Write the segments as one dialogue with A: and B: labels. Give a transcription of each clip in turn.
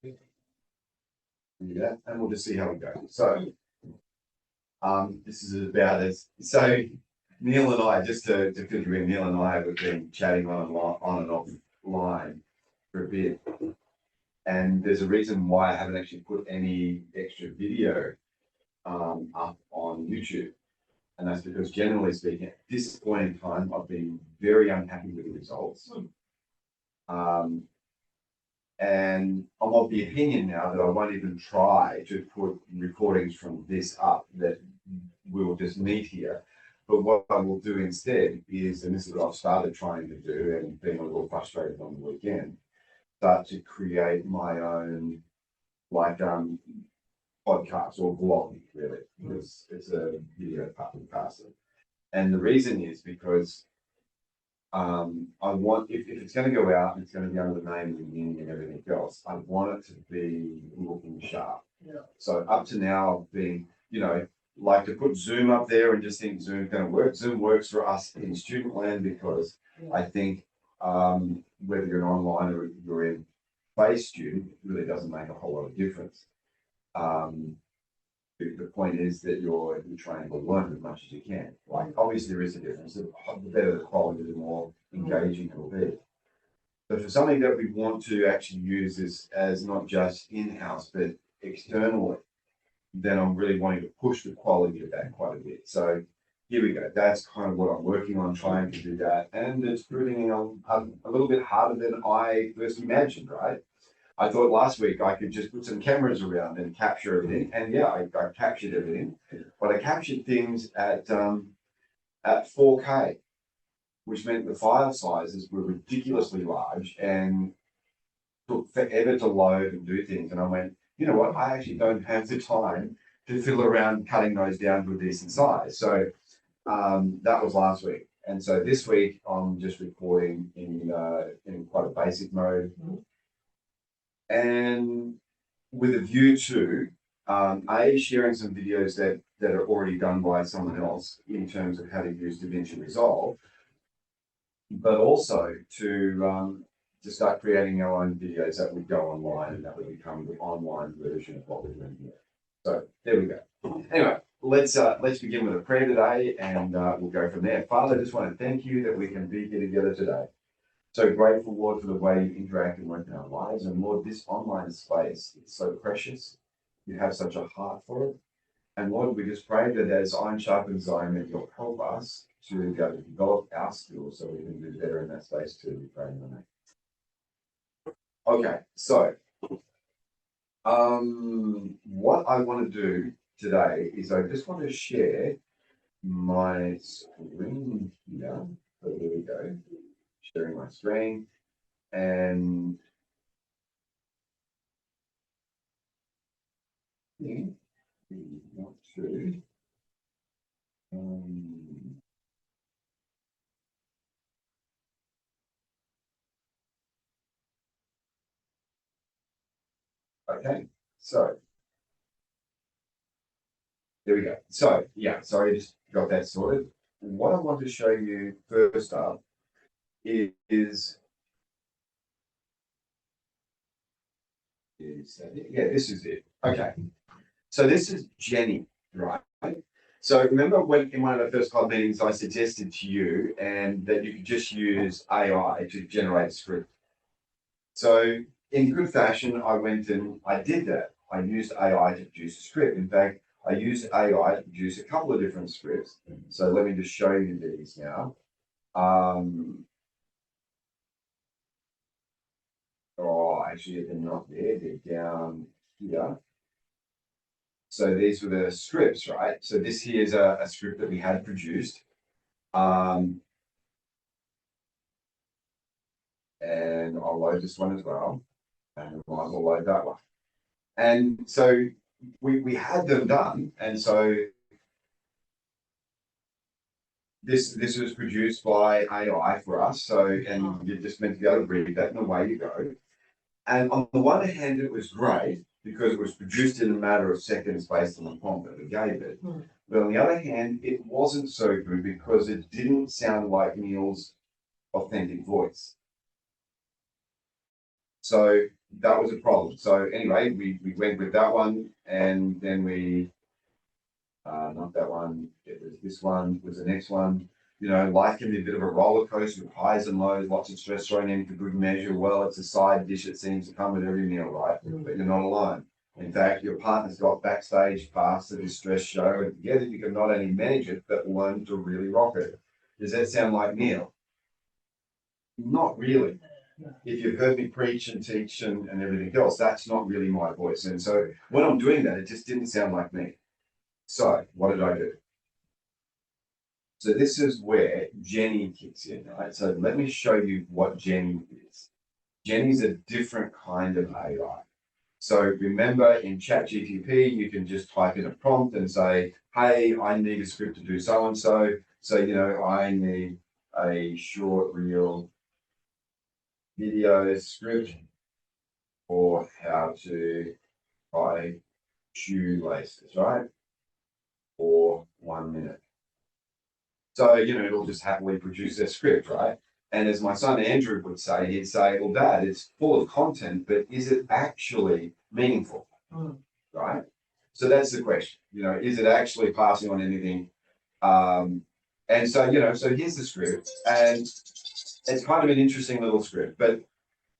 A: Yeah, and we'll just see how we go. So, this is about as so. Neil and I, just to fill you in, Neil and I have been chatting on and off line for a bit, and there's a reason why I haven't actually put any extra video up on YouTube, and that's because generally speaking, at this point in time, I've been very unhappy with the results. And I'm of the opinion now that I won't even try to put recordings from this up, that we'll just meet here. But what I will do instead is, and this is what I've started trying to do and being a little frustrated on the weekend, start to create my own podcast or vlogging, really, because it's a video podcast. And the reason is because I want, if it's going to go out and it's going to be under the name of the yin and everything else, I want it to be looking sharp. Yeah. So up to now, being, like to put Zoom up there and just think Zoom's going to work. Zoom works for us in student land because I think whether you're an online or you're in face student, it really doesn't make a whole lot of difference. The point is that you're trying to learn as much as you can. Like, obviously there is a difference. The better the quality, the more engaging it will be. But for something that we want to actually use as not just in-house, but externally, then I'm really wanting to push the quality of that quite a bit. So here we go. That's kind of what I'm working on, trying to do that. And it's proving a little bit harder than I first imagined, right? I thought last week I could just put some cameras around and capture everything. And yeah, I captured everything, but I captured things at 4K, which meant the file sizes were ridiculously large and took forever to load and do things. And I went, you know what? I actually don't have the time to fiddle around cutting those down to a decent size. So that was last week. And so this week I'm just recording in quite a basic mode. And with a view to sharing some videos that are already done by someone else in terms of how to use Davinci Resolve, but also to start creating our own videos that would go online and that would become the online version of what we're doing here. So there we go. Anyway, let's begin with a prayer today, and we'll go from there. Father, I just want to thank you that we can be here together today. So grateful, Lord, for the way you interact and work in our lives. And Lord, this online space is so precious. You have such a heart for it. And Lord, we just pray that as iron sharpens iron, that you'll help us to be able to develop our skills so we can do better in that space too. We pray in the name. Okay, so what I want to do today is I just want to share my screen here. So here we go. Sharing my screen, and we want to okay, so there we go. So yeah, sorry, I just got that sorted. What I want to show you first up is this is it. Okay, so this is Jenny, right? So remember when in one of the first club meetings I suggested to you and that you could just use AI to generate a script. So in good fashion, I went and I did that. I used AI to produce a script. In fact, I used AI to produce a couple of different scripts. So let me just show you these now. Actually, they're not there. They're down here. So these were the scripts, right? So this here is a script that we had produced. And I'll load this one as well. And we might as well load that one. And so we had them done. And so this was produced by AI for us. So, and you're just meant to be able to read that and away you go. And on the one hand, it was great because it was produced in a matter of seconds based on the prompt that we gave it. But on the other hand, it wasn't so good because it didn't sound like Neil's authentic voice. So that was a problem. So anyway, we went with that one, and then we not that one. It was this one. Was the next one. You know, life can be a bit of a roller coaster with highs and lows, lots of stress thrown in for good measure. Well, it's a side dish that seems to come with every meal, right? But you're not alone. In fact, your partner's got backstage pass to this stress show, and together you can not only manage it, but learn to really rock it. Does that sound like Neil? Not really. If you've heard me preach and teach and everything else, that's not really my voice. And so when I'm doing that, it just didn't sound like me. So what did I do? So this is where Jenny kicks in, right? So let me show you what Jenny is. Jenny's a different kind of AI. So remember in ChatGPT, you can just type in a prompt and say, hey, I need a script to do so and so. So, you know, I need a short reel video script for how to tie shoelaces, right? For 1 minute. So, you know, it'll just happily produce a script, right? And as my son Andrew would say, he'd say, well, Dad, it's full of content, but is it actually meaningful? Right? So that's the question. You know, is it actually passing on anything? And so, you know, so here's the script, and it's kind of an interesting little script, but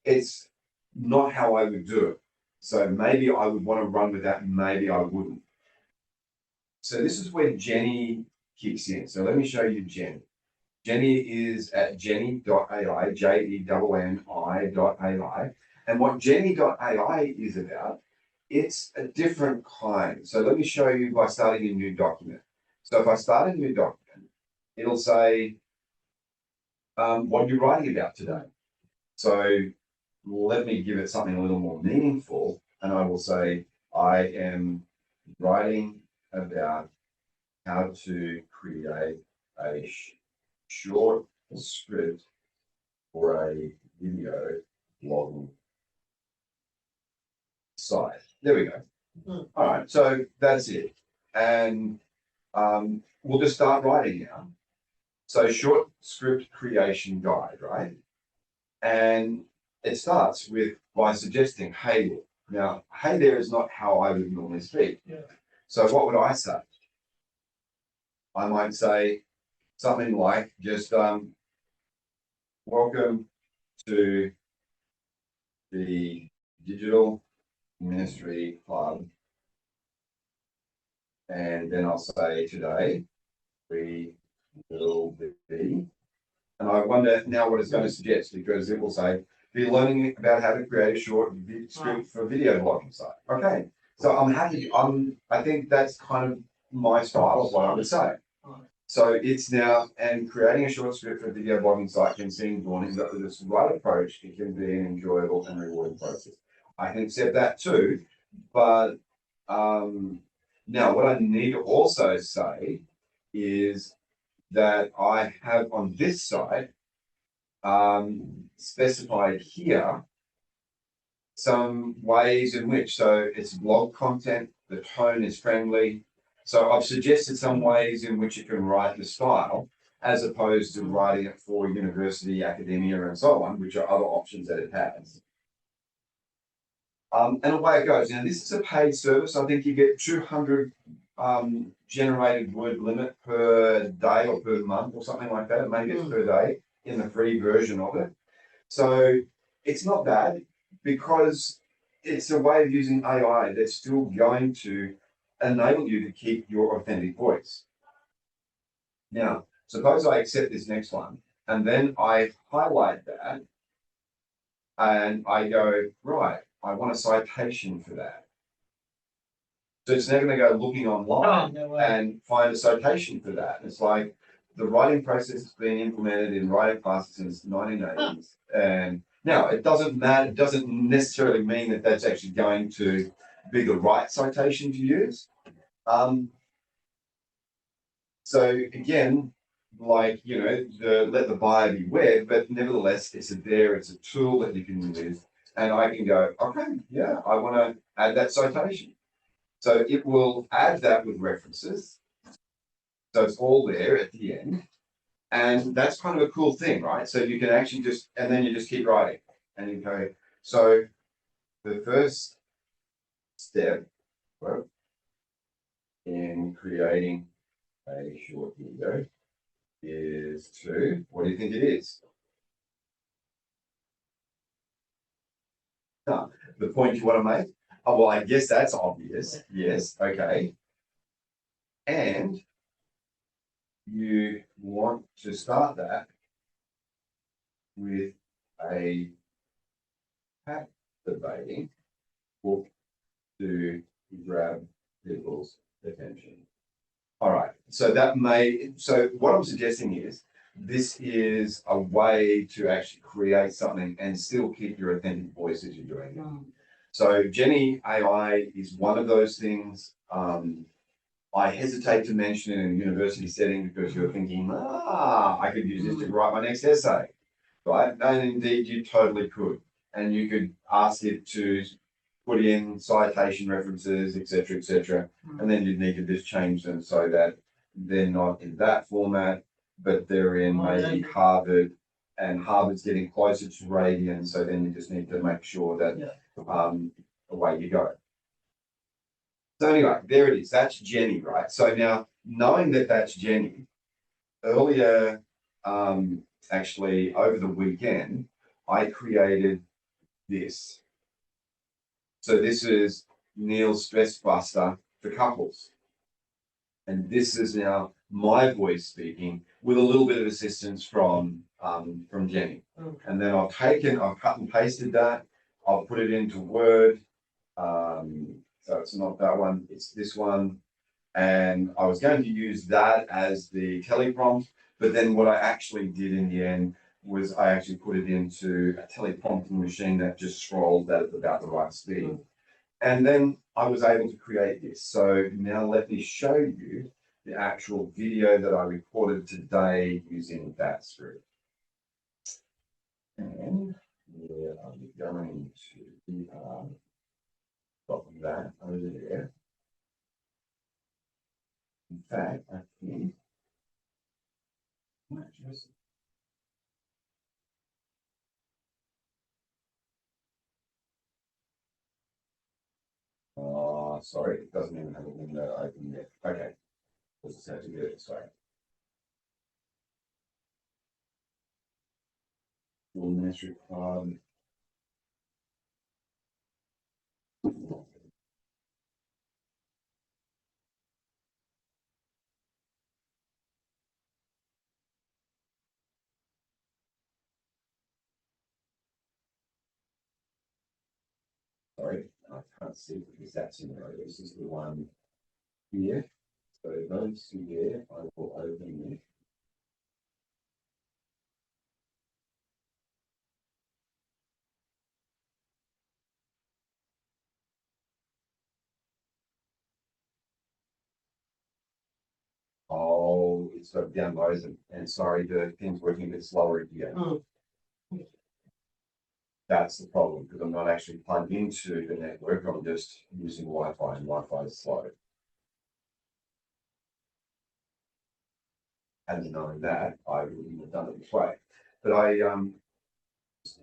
A: it's not how I would do it. So maybe I would want to run with that, maybe I wouldn't. So this is where Jenny kicks in. So let me show you Jenny. Jenny is at jenny.ai, jenni.ai. And what jenny.ai is about, it's a different kind. So let me show you by starting a new document. So if I start a new document, it'll say, what are you writing about today? So let me give it something a little more meaningful. And I will say, I am writing about how to create a short script for a video blogging site. There we go. All right, so that's it. And we'll just start writing now. So short script creation guide, right? And it starts with by suggesting, hey, look. Now, hey there is not how I would normally speak. Yeah. So what would I say? I might say something like just welcome to the Digital Ministry Club. And then I'll say today we will be, and I wonder now what it's going to suggest, because it will say be learning about how to create a short script for video blogging site. Okay, so I'm happy. I think that's kind of my style of what I would say. So it's now, and creating a short script for a video blogging site can seem daunting, but with this right approach, it can be an enjoyable and rewarding process. I can accept that too, but now what I need to also say is that I have on this site specified here some ways in which, so it's blog content, the tone is friendly. So I've suggested some ways in which you can write the style, as opposed to writing it for university, academia, and so on, which are other options that it has. And away it goes. Now, this is a paid service. I think you get 200 generated word limit per day or per month or something like that. Maybe it's per day in the free version of it. So it's not bad, because it's a way of using AI that's still going to enable you to keep your authentic voice. Now, suppose I accept this next one, and then I highlight that, and I go, right, I want a citation for that. So it's now going to go looking online and find a citation for that. It's like the writing process has been implemented in writing classes since the 1980s. And now it doesn't matter, it doesn't necessarily mean that that's actually going to be the right citation to use. So again, like, you know, let the buyer beware, but nevertheless, it's a tool that you can use. And I can go, okay, yeah, I want to add that citation. So it will add that with references. So it's all there at the end. And that's kind of a cool thing, right? So you can actually just, and then you just keep writing. And you go, so the first step, well, in creating a short video is to, what do you think it is? No, the point you want to make? Oh, well, I guess that's obvious. Yes, okay. And you want to start that with a captivating book to grab people's attention. All right. So what I'm suggesting is this is a way to actually create something and still keep your authentic voice as you're doing it. So Jenny AI is one of those things. I hesitate to mention it in a university setting because you're thinking, I could use this to write my next essay, right? And indeed, you totally could. And you could ask it to put in citation references, etc., and then you'd need to just change them so that they're not in that format, but they're in maybe Harvard, and Harvard's getting closer to Radian, so then you just need to make sure that away you go. So anyway, there it is. That's Jenny, right? So now, knowing that that's Jenny, earlier, actually over the weekend, I created this. So this is Neil's Stress Buster for couples. And this is now my voice speaking with a little bit of assistance from Jenny. Okay. And then I've cut and pasted that. I'll put it into Word. So it's not that one, it's this one. And I was going to use that as the teleprompt, but then what I actually did in the end was I actually put it into a teleprompting machine that just scrolled that at about the right speed. And then I was able to create this. So now let me show you the actual video that I recorded today using that script. And I'm going to stop that over there. In fact, I think just sorry, it doesn't even have a window open yet. Okay, let's just have to do it this way. Full ministry club. Sorry, I can't see because that's in the row. This is the one here. So those two there, I will open it. Oh, it's got downloads and sorry, the thing's working a bit slower here. That's the problem because I'm not actually plugged into the network. I'm just using Wi-Fi, and Wi-Fi is slow. Hadn't known that, I wouldn't have done it this way. But I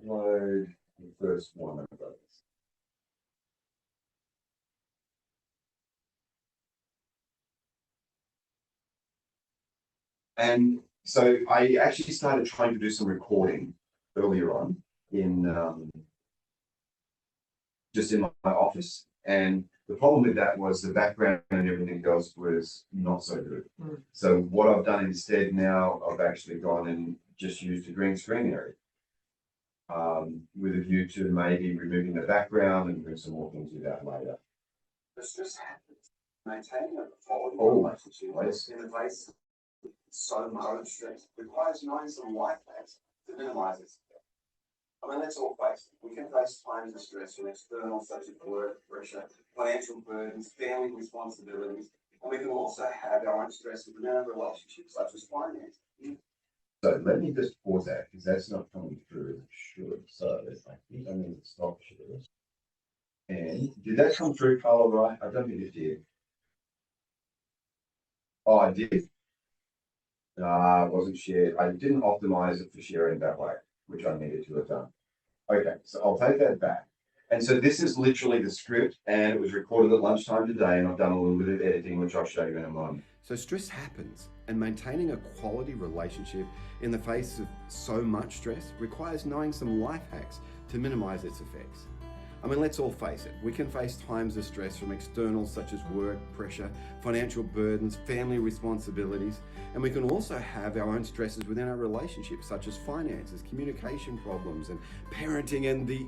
A: load the first one of those. And so I actually started trying to do some recording earlier on in just in my office. And the problem with that was the background and everything else was not so good. So what I've done instead now, I've actually gone and just used a green screen area. With a view to maybe removing the background and doing some more things with that later. This just happens. Maintaining a quality relationship in advice so much that requires knowing some life hacks to minimize it. I mean, let's all face it. We can face times of stress from external, such as work pressure, financial burdens, family responsibilities, and we can also have our own stress within our relationships, such as finance. So let me just pause that because that's not coming through as it should. So I think I need to stop share. And did that come through, Carl? Right? I don't think it did. Oh, I did. It wasn't shared. I didn't optimize it for sharing that way, which I needed to have done. Okay, so I'll take that back. And so this is literally the script, and it was recorded at lunchtime today, and I've done a little bit of editing, which I'll show you in a moment.
B: So stress happens, and maintaining a quality relationship in the face of so much stress requires knowing some life hacks to minimize its effects. I mean, let's all face it, we can face times of stress from externals such as work, pressure, financial burdens, family responsibilities, and we can also have our own stresses within our relationships such as finances, communication problems, and parenting and the...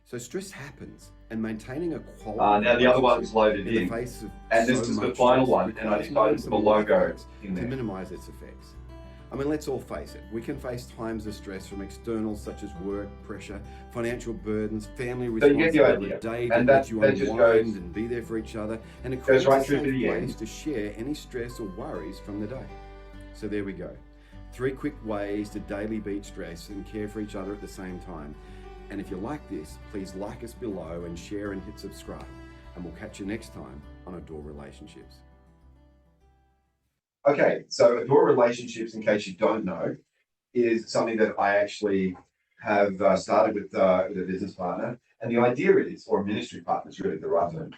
B: So stress happens, and maintaining a quality
A: Now the other one's loaded
B: in the
A: in,
B: face of
A: and this
B: so
A: is the
B: much
A: final
B: stress
A: one, and I
B: requires
A: decided
B: knowing
A: to put
B: some
A: a
B: life
A: logo
B: hacks
A: in
B: to
A: there.
B: minimize its effects. I mean, let's all face it, we can face times of stress from externals such as work, pressure, financial burdens, family
A: So you get the
B: responsibility,
A: idea,
B: day
A: and
B: that
A: that,
B: lets you
A: that just
B: unwind
A: goes
B: and be there for each other, and it
A: goes
B: creates a
A: right through to
B: safe
A: the
B: place
A: end.
B: to share any stress or worries from the day. So there we go. 3 quick ways to daily beat stress and care for each other at the same time. And if you like this, please like us below and share and hit subscribe. And we'll catch you next time on Adore Relationships.
A: Okay, so Adore Relationships, in case you don't know, is something that I actually have started with a business partner. And the idea is, or ministry partner is really the right term.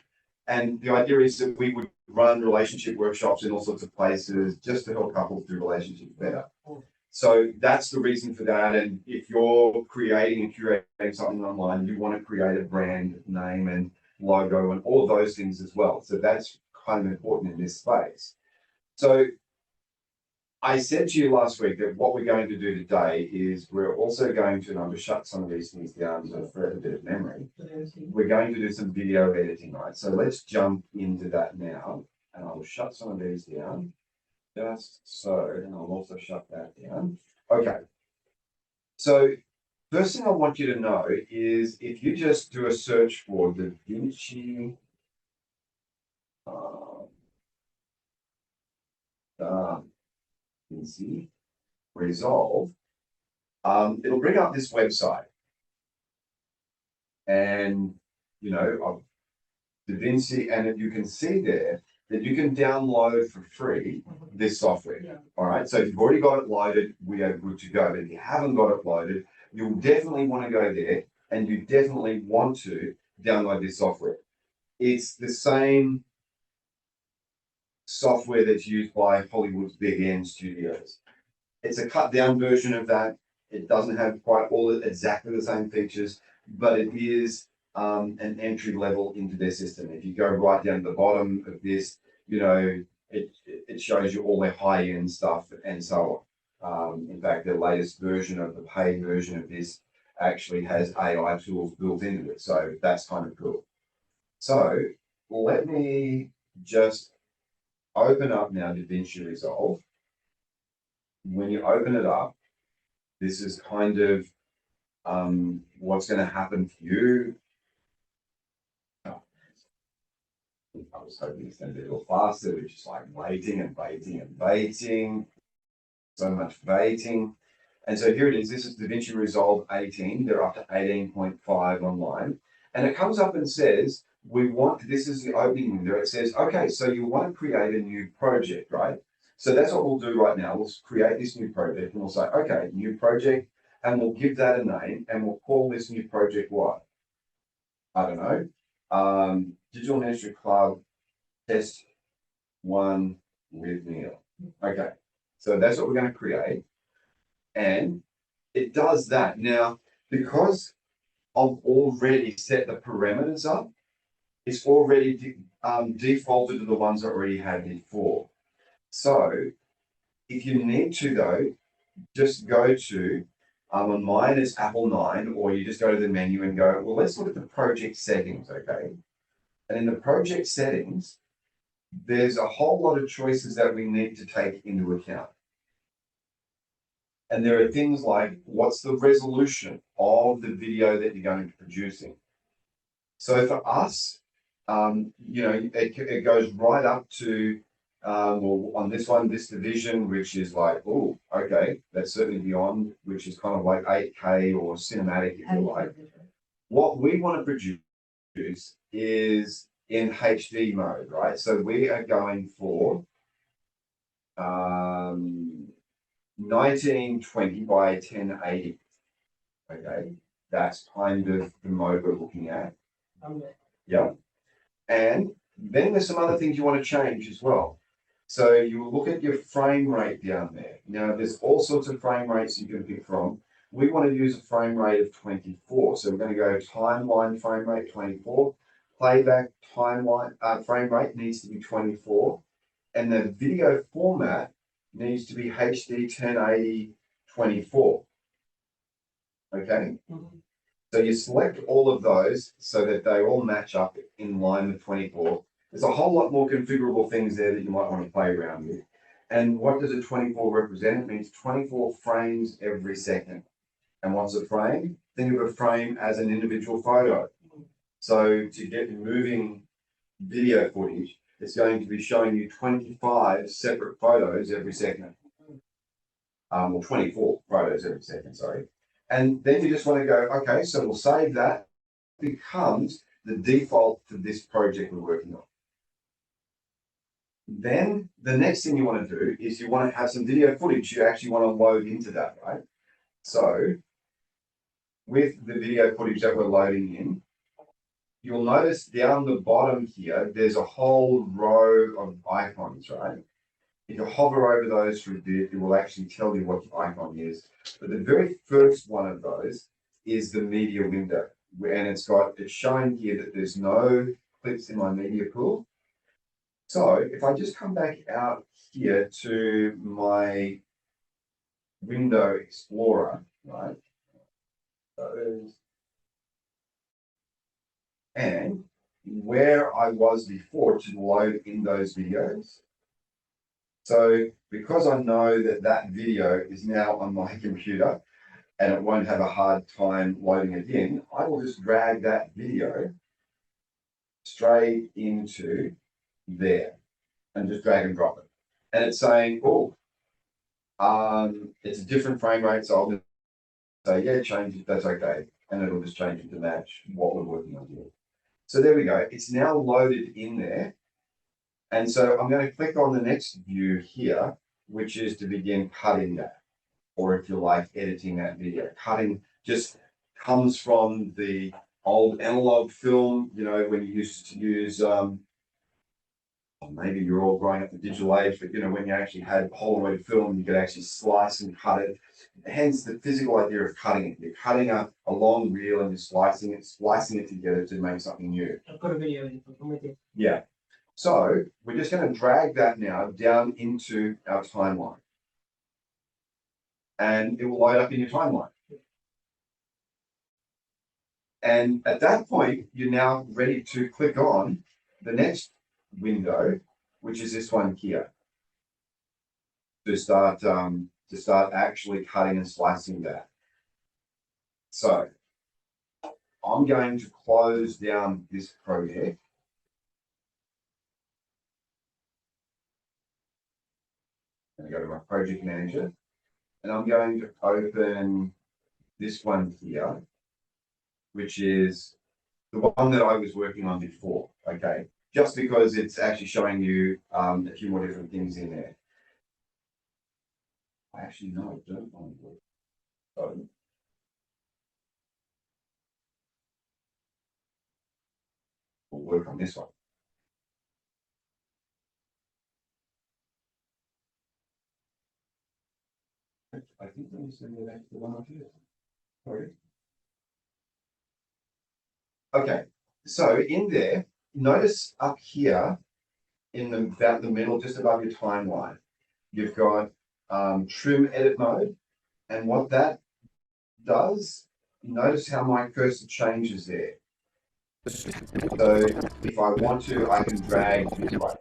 A: And the idea is that we would run relationship workshops in all sorts of places just to help couples do relationships better. So that's the reason for that. And if you're creating and curating something online, you want to create a brand name and logo and all those things as well. So that's kind of important in this space. So I said to you last week that what we're going to do today is we're also going to, and I'm going to shut some of these things down for a bit of memory. We're going to do some video editing, right? So let's jump into that now. And I will shut some of these down. Just so, and I'll also shut that down. Okay. So first thing I want you to know is if you just do a search for Davinci Davinci Resolve, it'll bring up this website. And, you know, Davinci, and you can see there that you can download for free this software. Yeah. All right. So if you've already got it loaded, we are good to go. But if you haven't got it loaded, you'll definitely want to go there and you definitely want to download this software. It's the same software that's used by Hollywood's big end studios. It's a cut down version of that. It doesn't have quite all exactly the same features, but it is an entry level into their system. If you go right down to the bottom of this, you know, it shows you all their high end stuff and so on. In fact, the latest version of the paid version of this actually has AI tools built into it. So that's kind of cool. So let me just open up now Davinci Resolve. When you open it up, this is kind of what's going to happen for you. I was hoping it's going to be a little faster, which is like waiting and waiting and waiting. So much waiting. And so here it is. This is Davinci Resolve 18. They're up to 18.5 online. And it comes up and says, this is the opening window. It says, okay, so you want to create a new project, right? So that's what we'll do right now. We'll create this new project and we'll say, okay, new project, and we'll give that a name and we'll call this new project what? I don't know. Digital Ministry Club Test 1 with Neil. Okay, so that's what we're going to create. And it does that. Now, because I've already set the parameters up, it's already defaulted to the ones I already had before. So if you need to, though, just go to, on mine is Apple 9, or you just go to the menu and go, well, let's look at the project settings, okay? And in the project settings, there's a whole lot of choices that we need to take into account. And there are things like, what's the resolution of the video that you're going to be producing? So for us, you know, it goes right up to, well, on this one, this division, which is like, oh, okay, that's certainly beyond, which is kind of like 8K or cinematic, if you like. What we want to produce is in HD mode, right? So we are going for 1920 by 1080. Okay, That's kind of the mode we're looking at. Yeah. And then there's some other things you want to change as well. So you look at your frame rate down there. Now there's all sorts of frame rates you can pick from. We want to use a frame rate of 24. So we're going to go timeline frame rate 24. Playback timeline frame rate needs to be 24. And the video format needs to be HD 1080 24. Okay. So you select all of those so that they all match up in line with 24. There's a whole lot more configurable things there that you might want to play around with. And what does a 24 represent? It means 24 frames every second. And what's a frame? Think of a frame as an individual photo. So to get moving video footage, it's going to be showing you 25 separate photos every second. Or 24 photos every second, sorry. And then you just want to go, okay, so we'll save that. It becomes the default for this project we're working on. Then the next thing you want to do is you want to have some video footage you actually want to load into that, right? So with the video footage that we're loading in, you'll notice down the bottom here, there's a whole row of icons, right? If you hover over those for a bit, it will actually tell you what the icon is. But the very first one of those is the media window. And it's showing here that there's no clips in my media pool. So if I just come back out here to my window explorer, right? And where I was before to load in those videos. So because I know that that video is now on my computer and it won't have a hard time loading it in, I will just drag that video straight into there and just drag and drop it. And it's saying, oh, it's a different frame rate, so I'll just say, yeah, change it, that's okay. And it'll just change it to match what we're working on here. So there we go. It's now loaded in there. And so I'm going to click on the next view here, which is to begin cutting that, or if you like, editing that video. Cutting just comes from the old analog film, you know, when you used to use, maybe you're all growing up the digital age, but, you know, when you actually had Polaroid film, you could actually slice and cut it. Hence the physical idea of cutting it. You're cutting a long reel and you're splicing it together to make something new.
C: I've got a video in it.
A: Yeah. So we're just going to drag that now down into our timeline. And it will load up in your timeline. And at that point, you're now ready to click on the next window, which is this one here, to start actually cutting and slicing that. So I'm going to close down this project. I'm going to go to my project manager, and I'm going to open this one here, which is the one that I was working on before, okay? Just because it's actually showing you a few more different things in there. I actually know I don't want to work. So we'll work on this one. I think let me send you back to the one up here. Sorry. Okay, so in there, notice up here in about the middle, just above your timeline, you've got trim edit mode. And what that does, notice how my cursor changes there. So if I want to, I can drag this way.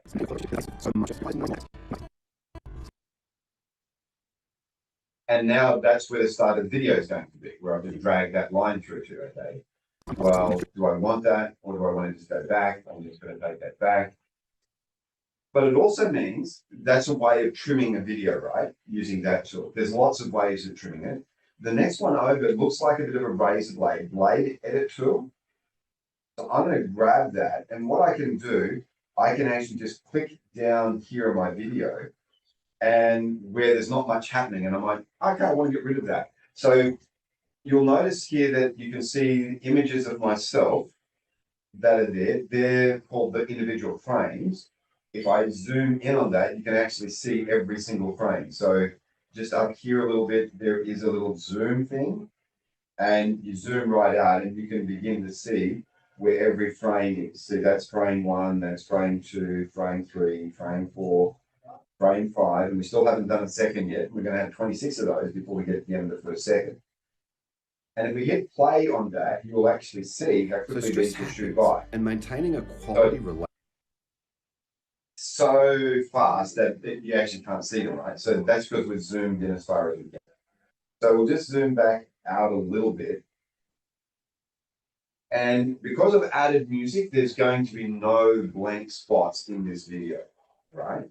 A: And now that's where the start of the video is going to be, where I just drag that line through to, okay? Well, do I want that, or do I want to just go back? I'm just going to take that back. But it also means that's a way of trimming a video, right? Using that tool. There's lots of ways of trimming it. The next one over looks like a bit of a razor blade edit tool. So I'm going to grab that, and what I can do, I can actually just click down here in my video, and where there's not much happening, and I'm like, okay, I want to get rid of that. So you'll notice here that you can see images of myself that are there. They're called the individual frames. If I zoom in on that, you can actually see every single frame. So just up here a little bit, there is a little zoom thing, and you zoom right out and you can begin to see where every frame is. See, that's frame 1, that's frame 2, frame 3, frame 4, frame 5, and we still haven't done a second yet. We're going to have 26 of those before we get to the end of the first second. And if we hit play on that, you will actually see how
B: So
A: quickly
B: stress
A: these will shoot
B: happens,
A: by.
B: and maintaining a quality relationship.
A: So fast that you actually can't see them, right? So that's because we're zoomed in as far as we can. So we'll just zoom back out a little bit. And because of added music, there's going to be no blank spots in this video, right?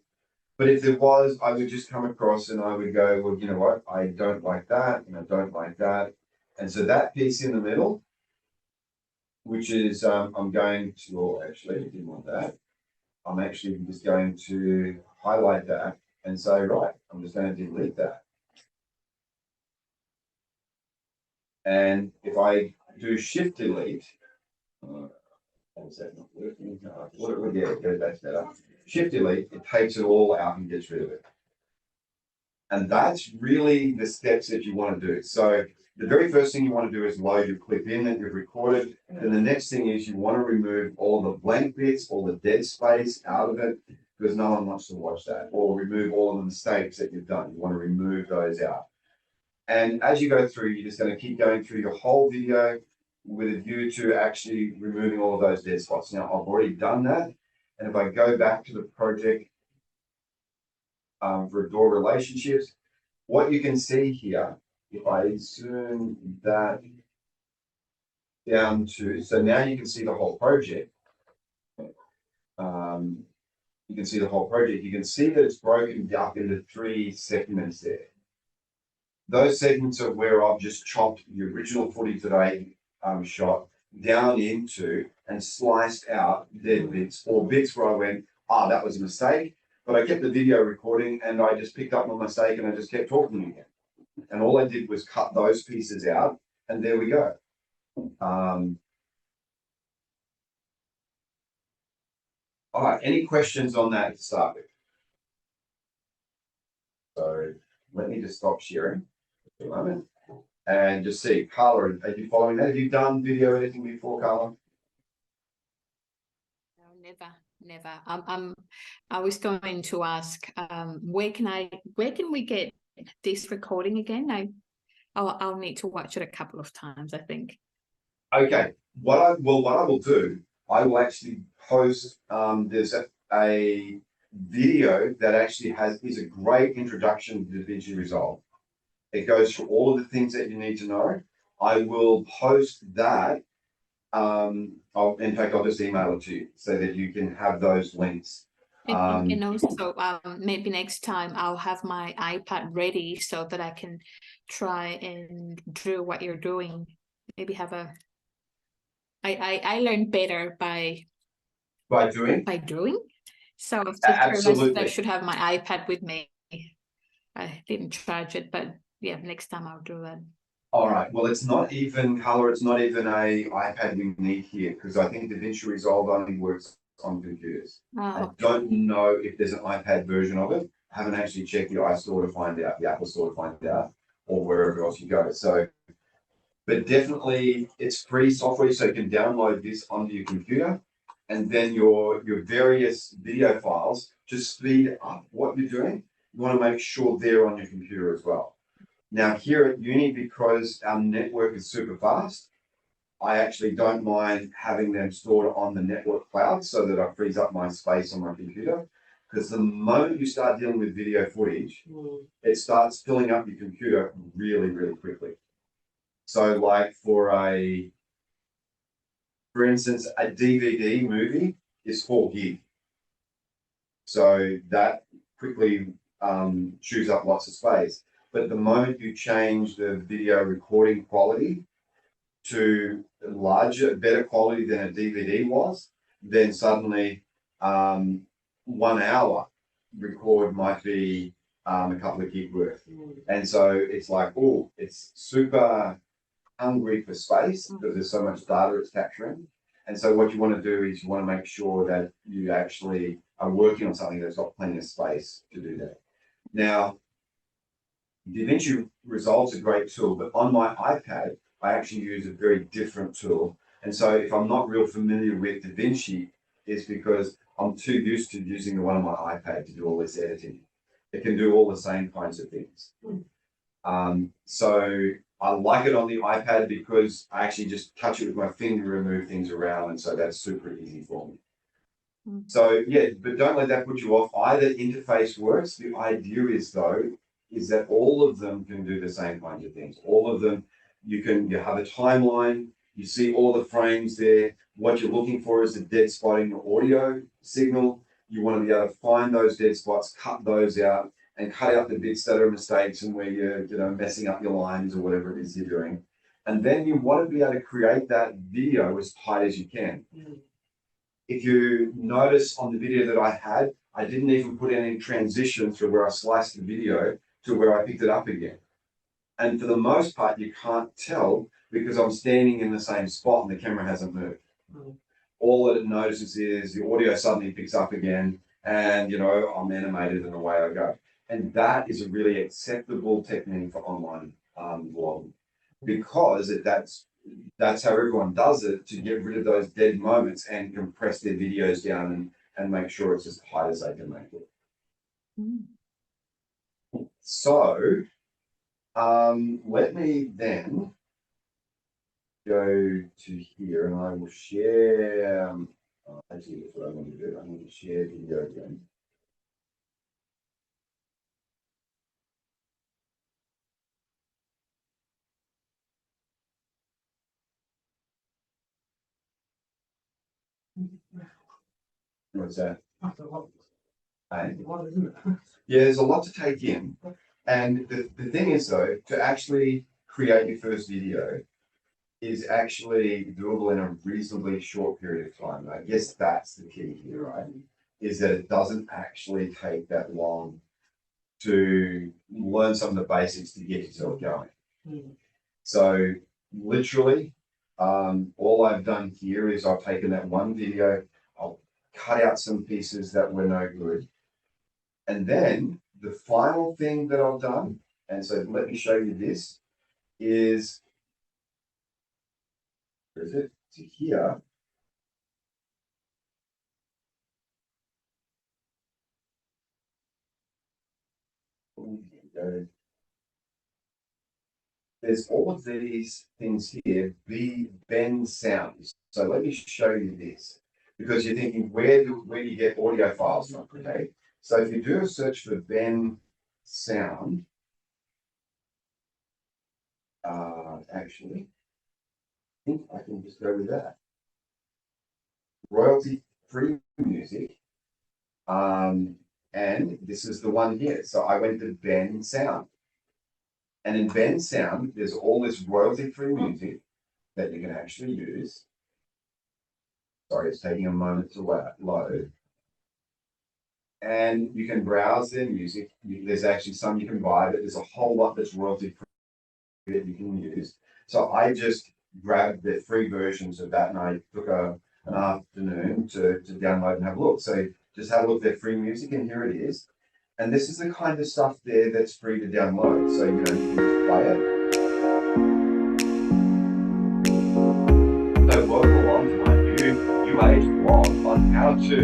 A: But if there was, I would just come across and I would go, well, you know what? I don't like that, and I don't like that. And so that piece in the middle, which is, I'm going to, or actually, I didn't want that. I'm actually just going to highlight that and say, right, I'm just going to delete that. And if I do shift delete, is that not working? Yeah, that's better. Shift delete, it takes it all out and gets rid of it. And that's really the steps that you want to do. So the very first thing you want to do is load your clip in that you've recorded. Then the next thing is you want to remove all the blank bits, all the dead space out of it, because no one wants to watch that. Or remove all of the mistakes that you've done. You want to remove those out. And as you go through, you're just going to keep going through your whole video with a view to actually removing all of those dead spots. Now, I've already done that. And if I go back to the project for door relationships, what you can see here, if I zoom that down to, so now you can see the whole project. You can see the whole project. You can see that it's broken up into 3 segments there. Those segments are where I've just chopped the original footage that I shot down into and sliced out dead bits or bits where I went, that was a mistake. But I kept the video recording and I just picked up my mistake and I just kept talking again. And all I did was cut those pieces out, and there we go. All right, any questions on that to start with? So let me just stop sharing for a moment and just see. Carla, are you following that? Have you done video editing before, Carla?
C: No, never. I was going to ask, where can we get this recording again? I'll need to watch it a couple of times, I think.
A: Okay. What I will do, I will actually post. There's a video that actually is a great introduction to Davinci Resolve. It goes through all of the things that you need to know. I will post that. In fact, I'll just email it to you so that you can have those links.
C: And also, maybe next time I'll have my iPad ready so that I can try and do what you're doing. Maybe have a. I learn better by doing. So just realized I should have my iPad with me. I didn't charge it, but yeah, next time I'll do that.
A: All right. Well, it's not even color. It's not even a iPad we need here because I think Davinci Resolve only works on computers. I don't know if there's an iPad version of it. I haven't actually checked the iStore to find out, the Apple Store to find out, or wherever else you go. So, but definitely it's free software, so you can download this onto your computer, and then your various video files just speed up what you're doing. You want to make sure they're on your computer as well. Now here at uni, because our network is super fast, I actually don't mind having them stored on the network cloud so that it frees up my space on my computer. Because the moment you start dealing with video footage, it starts filling up your computer really, really quickly. So like for instance, a DVD movie is 4 gig. So that quickly chews up lots of space. But the moment you change the video recording quality to larger, better quality than a DVD was, then suddenly 1 hour record might be a couple of gig worth. And so it's like, it's super hungry for space because there's so much data it's capturing. And so what you want to do is you want to make sure that you actually are working on something that's got plenty of space to do that. Now, Davinci Resolve is a great tool, but on my iPad, I actually use a very different tool. And so if I'm not real familiar with Davinci, it's because I'm too used to using the one on my iPad to do all this editing. It can do all the same kinds of things. So I like it on the iPad because I actually just touch it with my finger and move things around. And so that's super easy for me. So yeah, but don't let that put you off. Either interface works. The idea is though, is that all of them can do the same kinds of things. All of them, you have a timeline, you see all the frames there. What you're looking for is a dead spot in your audio signal. You want to be able to find those dead spots, cut those out, and cut out the bits that are mistakes and where you're messing up your lines or whatever it is you're doing. And then you want to be able to create that video as tight as you can. If you notice on the video that I had, I didn't even put any transition through where I sliced the video to where I picked it up again. And for the most part, you can't tell because I'm standing in the same spot and the camera hasn't moved. All that it notices is the audio suddenly picks up again and, I'm animated and away I go. And that is a really acceptable technique for online vlogging because that's how everyone does it, to get rid of those dead moments and compress their videos down and make sure it's as tight as they can make it. So let me then go to here and I will share. Actually, that's what I want to do. I'm going to share video again. What's that? Yeah, there's a lot to take in. And the thing is, though, to actually create your first video is actually doable in a reasonably short period of time. I guess that's the key here, right? Is that it doesn't actually take that long to learn some of the basics to get yourself going. So literally, all I've done here is I've taken that one video, I'll cut out some pieces that were no good. And then the final thing that I've done, and so let me show you this, is, where is it? To here. There's all of these things here, bend sounds. So let me show you this, because you're thinking, where do you get audio files from? Okay, so if you do a search for Ben sound, actually, I think I can just go with that. Royalty-free music, and this is the one here. So I went to Ben sound. And in Ben sound, there's all this royalty-free music that you can actually use. Sorry, it's taking a moment to load. And you can browse their music. There's actually some you can buy, but there's a whole lot that's royalty-free that you can use. So I just grabbed the free versions of that and I took an afternoon to download and have a look. So just have a look at their free music and here it is. And this is the kind of stuff there that's free to download. So, you can just play it. So welcome along to my new age blog on how to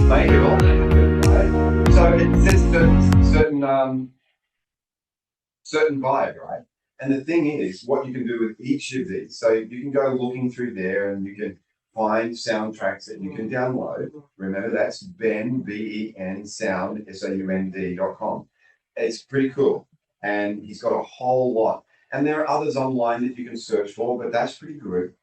A: make it all happen, right? So it says certain vibe, right? And the thing is, what you can do with each of these, so you can go looking through there and you can find soundtracks that you can download. Remember, that's Ben, B-E-N, sound, sound.com. It's pretty cool. And he's got a whole lot. And there are others online that you can search for, but that's pretty good.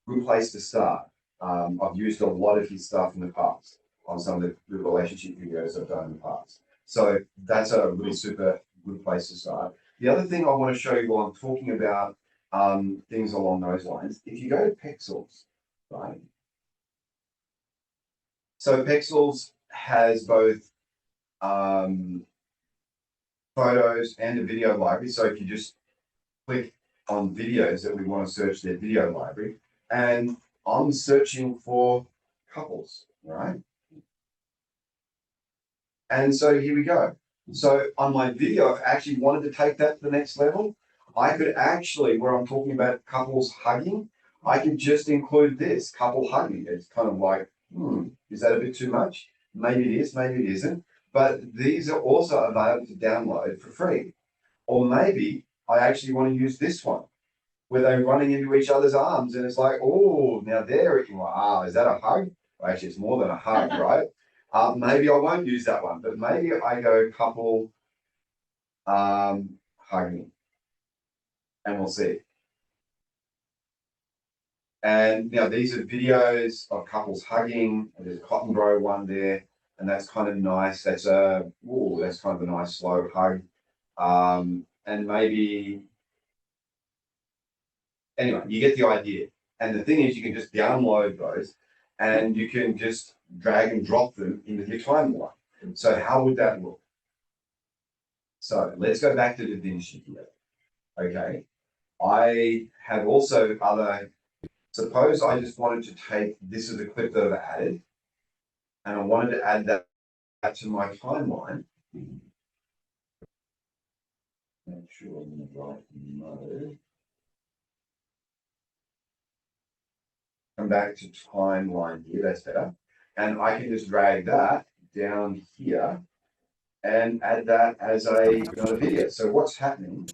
A: Good place to start. I've used a lot of his stuff in the past on some of the relationship videos I've done in the past. So that's a really super good place to start. The other thing I want to show you while I'm talking about things along those lines, if you go to Pexels, right? So Pexels has both photos and a video library. So if you just click on videos that we want to search their video library, and I'm searching for couples, right? And so here we go. So on my video, if I actually wanted to take that to the next level, I could actually, where I'm talking about couples hugging, I could just include this couple hugging. It's kind of like, is that a bit too much? Maybe it is, maybe it isn't. But these are also available to download for free. Or maybe I actually want to use this one where they're running into each other's arms and it's like, oh, now there you are. Is that a hug? Well, actually, it's more than a hug, right? Maybe I won't use that one, but maybe I go couple hugging and we'll see. And now these are videos of couples hugging. There's a cotton grow one there, and that's kind of nice. That's that's kind of a nice slow hug. And maybe anyway, you get the idea. And the thing is, you can just download those and you can just drag and drop them into your timeline. So how would that look? So let's go back to Davinci here. Okay. I have also other, suppose I just wanted to take, this is a clip that I've added, and I wanted to add that to my timeline. Make sure I'm in the right mode. Come back to timeline here, that's better. And I can just drag that down here and add that as another video. So what's happening?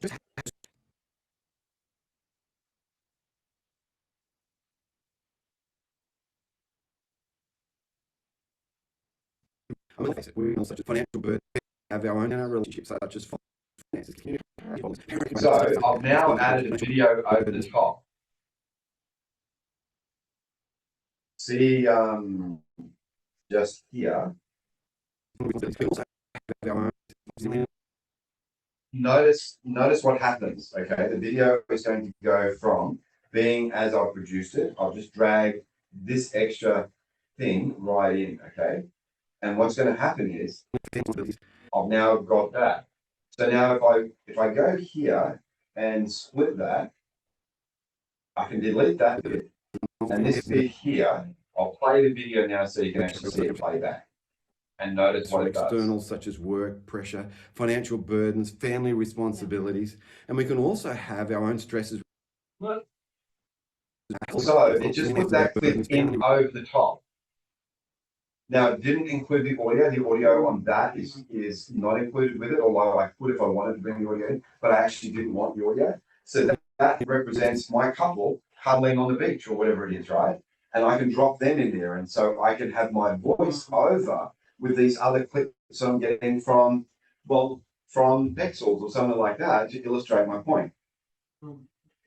B: I mean, let's face it, we all such a financial burden, have our own and our relationships, such as finances, community.
A: So I've now added a video over the top. See, just here. Notice what happens. Okay, the video is going to go from being as I produced it. I'll just drag this extra thing right in. Okay, and what's going to happen is I've now got that. So now if I go here and split that, I can delete that bit, and this bit here, I'll play the video now so you can actually see it play back. And notice what it does.
B: Externals such as work, pressure, financial burdens, family responsibilities, and we can also have our own stresses.
A: So it just put that clip in over the top. Now it didn't include the audio. The audio on that is not included with it, although I could if I wanted to bring the audio in, but I actually didn't want the audio. So that represents my couple cuddling on the beach or whatever it is, right? And I can drop them in there, and so I can have my voice over with these other clips I'm getting from Pexels or something like that to illustrate my point.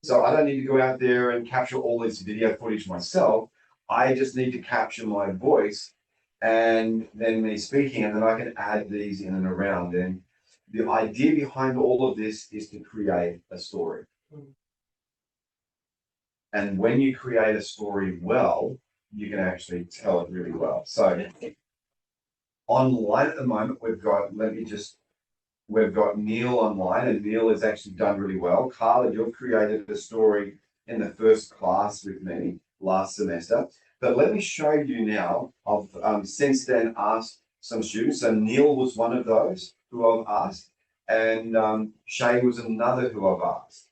A: So I don't need to go out there and capture all this video footage myself. I just need to capture my voice and then me speaking, and then I can add these in and around. And the idea behind all of this is to create a story. And when you create a story well, you can actually tell it really well. So online at the moment, we've got Neil online, and Neil has actually done really well. Carla, you've created a story in the first class with me last semester. But let me show you now. I've since then asked some students, and Neil was one of those who I've asked, and Shay was another who I've asked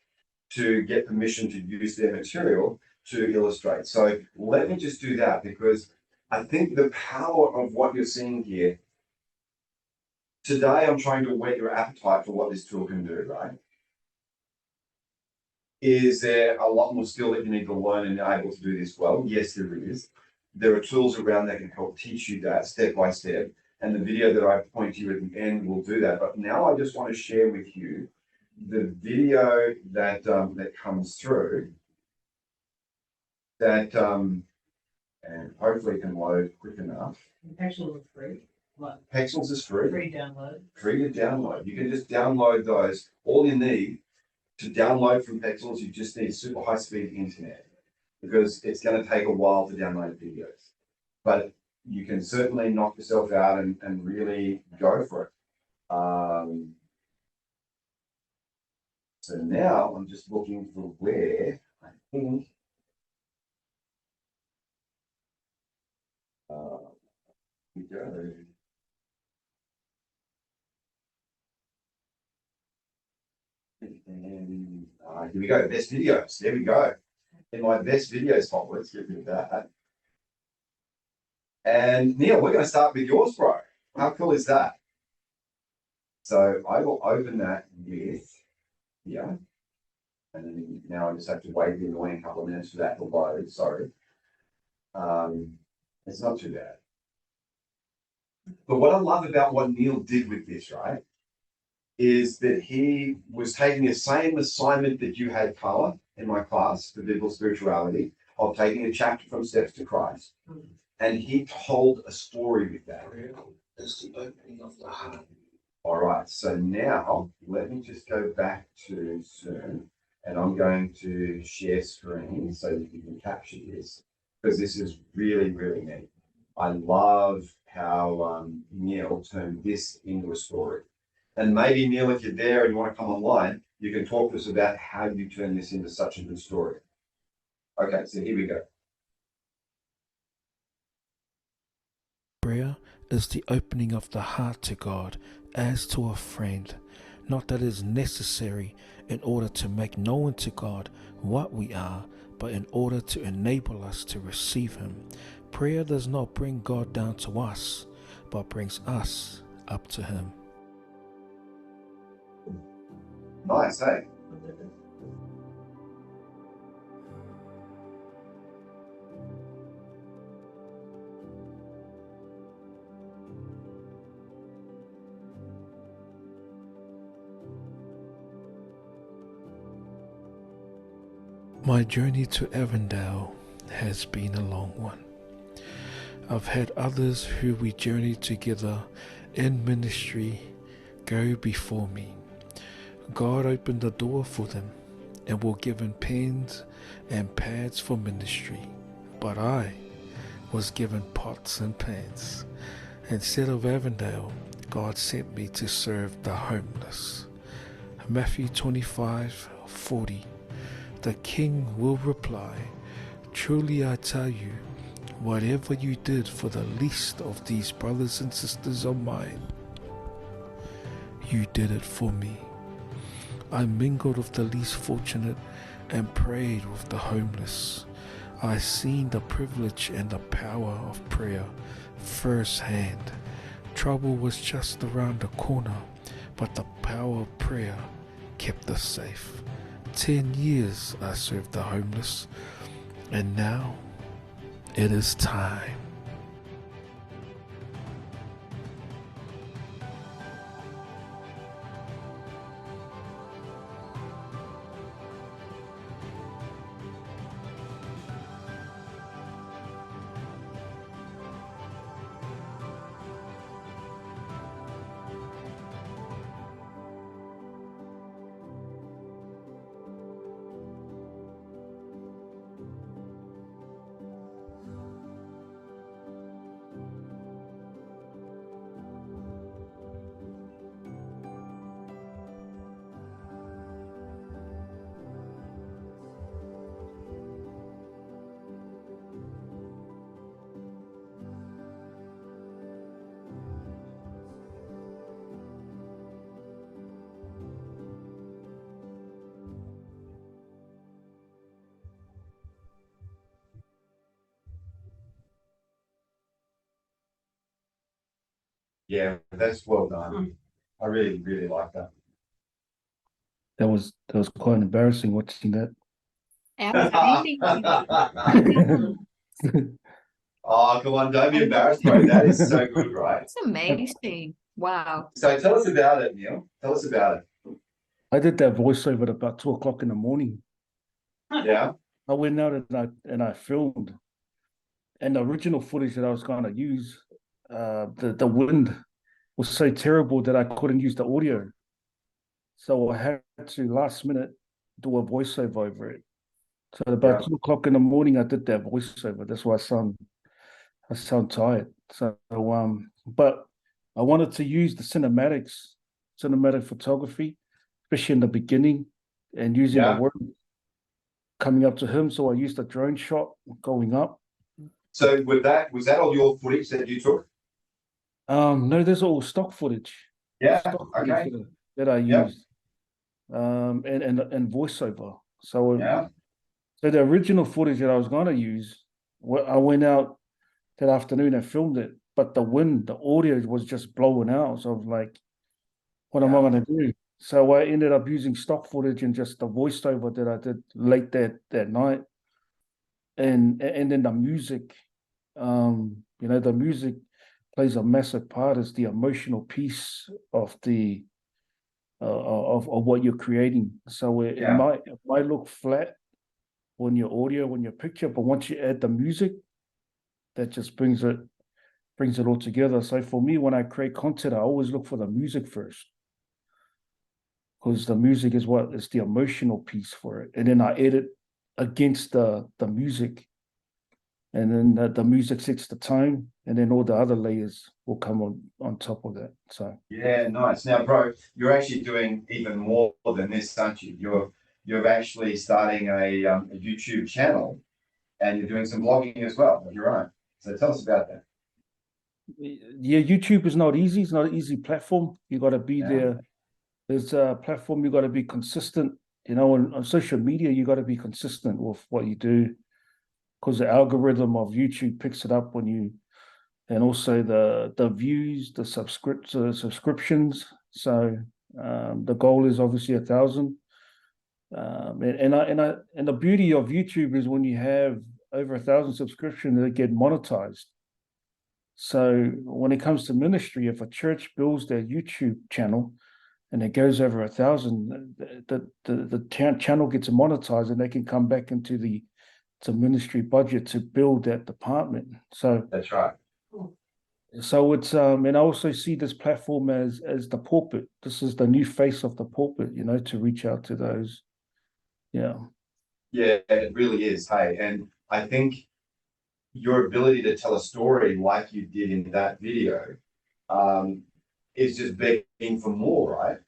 A: to get permission to use their material to illustrate. So let me just do that, because I think the power of what you're seeing here, today I'm trying to whet your appetite for what this tool can do, right? Is there a lot more skill that you need to learn and able to do this well? Yes, there is. There are tools around that can help teach you that step by step. And the video that I point to you at the end will do that. But now I just want to share with you the video that that comes through that and hopefully can load quick enough.
D: Pexels is free. What?
A: Pexels is free.
D: Free download.
A: Free to download. You can just download those. All you need to download from Pexels, you just need super high speed internet, because it's going to take a while to download videos. But you can certainly knock yourself out and really go for it. So now I'm just looking for where I think we go. And here we go, best videos. There we go. In my best videos folder, let's get rid of that. And Neil, we're going to start with yours, bro. How cool is that? So I will open that with here. And then now I just have to wait the annoying couple of minutes for that to load. Sorry. It's not too bad. But what I love about what Neil did with this, right, is that he was taking the same assignment that you had, Carla, in my class for biblical spirituality, of taking a chapter from Steps to Christ. And he told a story with that. That's the opening of the heart. All right, so now let me just go back to Zoom, and I'm going to share screen so that you can capture this, because this is really, really neat. I love how Neil turned this into a story. And maybe, Neil, if you're there and you want to come online, you can talk to us about how you turn this into such a good story. Okay, so here we go.
E: Prayer is the opening of the heart to God as to a friend, not that it is necessary in order to make known to God what we are, but in order to enable us to receive Him. Prayer does not bring God down to us, but brings us up to Him.
A: Nice, hey?
E: My journey to Avondale has been a long one. I've had others who we journeyed together in ministry go before me. God opened the door for them and were given pens and pads for ministry, but I was given pots and pans. Instead of Avondale, God sent me to serve the homeless. Matthew 25:40. The King will reply, truly I tell you, whatever you did for the least of these brothers and sisters of mine, you did it for me. I mingled with the least fortunate and prayed with the homeless. I seen the privilege and the power of prayer firsthand. Trouble was just around the corner, but the power of prayer kept us safe. 10 years I served the homeless, and now it is time.
A: Yeah, that's well done. I really, really like that.
F: That was quite embarrassing watching that.
C: Absolutely.
A: Oh, come on, don't be embarrassed, bro. That is so good, right?
C: It's amazing. Wow.
A: So tell us about it, Neil. Tell us about it.
F: I did that voiceover at about 2 o'clock in the morning.
A: Yeah.
F: I went out and I filmed, and the original footage that I was going to use, the wind was so terrible that I couldn't use the audio, so I had to last minute do a voiceover over it. So at about
A: Yeah.
F: 2 o'clock in the morning, I did that voiceover. That's why I sound tired. So but I wanted to use the cinematic photography, especially in the beginning, and using the
A: Yeah.
F: word coming up to him. So I used a drone shot going up.
A: So was that all your footage that you took?
F: No, there's all stock footage.
A: Yeah.
F: Stock
A: Okay.
F: footage that I
A: Yep.
F: used. And voiceover. So
A: Yeah.
F: so the original footage that I was gonna use, I went out that afternoon and filmed it, but the audio was just blowing out. So I was like, what am I
A: Yeah.
F: gonna do? So I ended up using stock footage and just the voiceover that I did late that night. And then the music, the music plays a massive part. It's the emotional piece of the of what you're creating. So it
A: Yeah.
F: might look flat on your audio, on your picture, but once you add the music, that just brings it all together. So for me, when I create content, I always look for the music first, because the music is what is the emotional piece for it, and then I edit against the music, and then the music sets the tone, and then all the other layers will come on top of that. So
A: Yeah, nice. Now, bro, you're actually doing even more than this, aren't you? You're actually starting a YouTube channel, and you're doing some blogging as well of your own. So tell us about that.
F: yeah, YouTube is not easy. It's not an easy platform. You got to be
A: Yeah.
F: there. There's a platform you got to be consistent. On social media, you got to be consistent with what you do, because the algorithm of YouTube picks it up and also the views, the subscriptions. So the goal is obviously 1,000. And the beauty of YouTube is when you have over 1,000 subscriptions, they get monetized. So when it comes to ministry, if a church builds their YouTube channel and it goes over 1,000, the channel gets monetized, and they can come back into the ministry budget to build that department. So
A: That's right.
F: it's and I also see this platform as the pulpit. This is the new face of the pulpit, to reach out to those. Yeah.
A: Yeah, it really is. Hey, and I think your ability to tell a story like you did in that video, um, is just begging for more, right?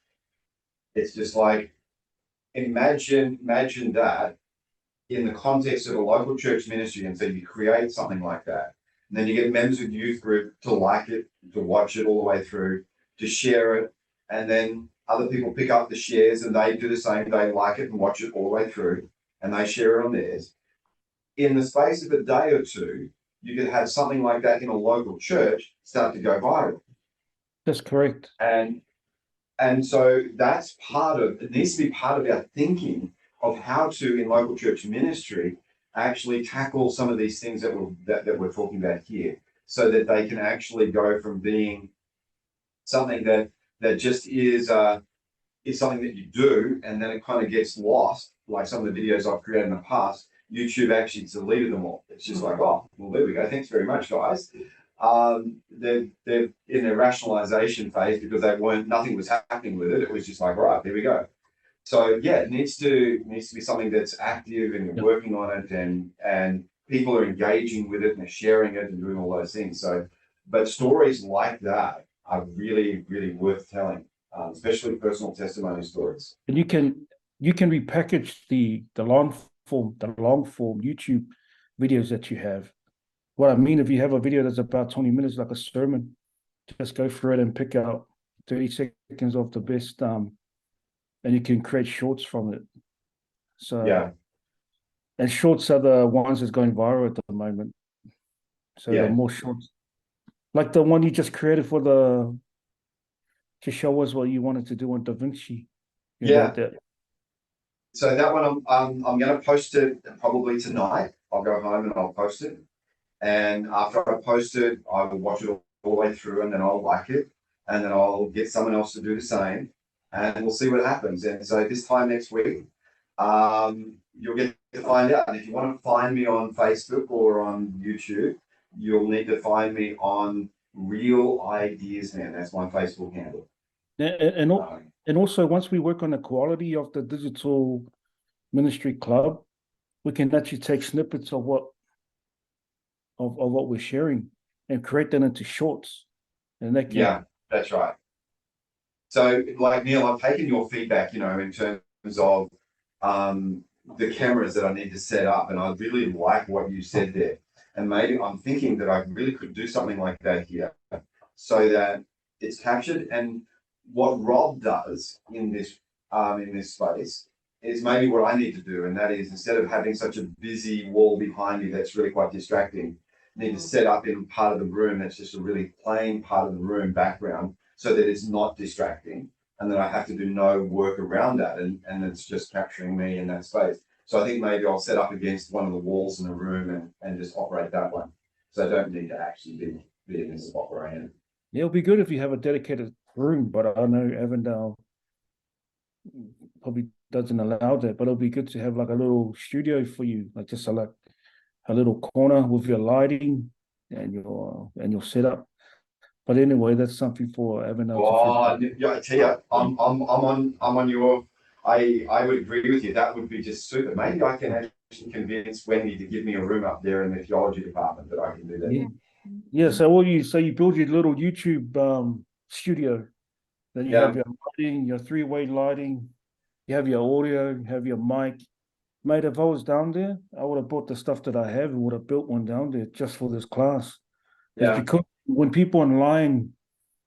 A: It's just like imagine that in the context of a local church ministry, and so you create something like that. And then you get members of the youth group to like it, to watch it all the way through, to share it, and then other people pick up the shares and they do the same. They like it and watch it all the way through, and they share it on theirs. In the space of a day or two, you could have something like that in a local church start to go viral.
F: That's correct.
A: And so it needs to be part of our thinking of how to, in local church ministry, actually tackle some of these things that we're talking about here, so that they can actually go from being something that just is something that you do, and then it kind of gets lost, like some of the videos I've created in the past. YouTube actually deleted them all. It's just like, oh, well, there we go. Thanks very much, guys. They're in their rationalization phase because nothing was happening with it. It was just like, right, there we go. So yeah, it needs to be something that's active, and you're working on it, and people are engaging with it and they're sharing it and doing all those things. So, but stories like that are really, really worth telling, especially personal testimony stories.
F: And you can repackage the long form YouTube videos that you have. What I mean, if you have a video that's about 20 minutes, like a sermon, just go through it and pick out 30 seconds of the best, and you can create shorts from it. So
A: Yeah.
F: And shorts are the ones that's going viral at the moment. So
A: Yeah.
F: the more shorts, like the one you just created to show us what you wanted to do on Davinci.
A: Yeah. So that one, I'm going to post it probably tonight. I'll go home and I'll post it. And after I post it, I will watch it all the way through, and then I'll like it, and then I'll get someone else to do the same, and we'll see what happens. And so this time next week, you'll get to find out. And if you want to find me on Facebook or on YouTube, you'll need to find me on Real Ideas Man. That's my Facebook handle.
F: And also, once we work on the quality of the digital ministry club, we can actually take snippets of what we're sharing and create that into shorts. And that can,
A: yeah, that's right. So, like Neil, I've taken your feedback, in terms of the cameras that I need to set up, and I really like what you said there. And maybe I'm thinking that I really could do something like that here, so that it's captured. And what Rob does in this space is maybe what I need to do, and that is, instead of having such a busy wall behind me that's really quite distracting, I need to set up in part of the room that's just a really plain part of the room background, so that it's not distracting, and that I have to do no work around that, and it's just capturing me in that space. So I think maybe I'll set up against one of the walls in the room and just operate that one. So I don't need to actually be in this spot where I am.
F: Yeah, it'll be good if you have a dedicated room, but I know Avondale probably doesn't allow that. But it'll be good to have like a little studio for you, like just a little corner with your lighting and your setup. But anyway, that's something for Avondale
A: Oh,
F: to
A: yeah, I tell you, I'm on your. I would agree with you. That would be just super. Maybe I can actually convince Wendy to give me a room up there in the theology department that I can do that.
F: Yeah. Yeah, so you build your little YouTube studio. Then you have your lighting, your three-way lighting, you have your audio, you have your mic. Mate, if I was down there, I would have bought the stuff that I have and would have built one down there just for this class. It's
A: Yeah.
F: because when people online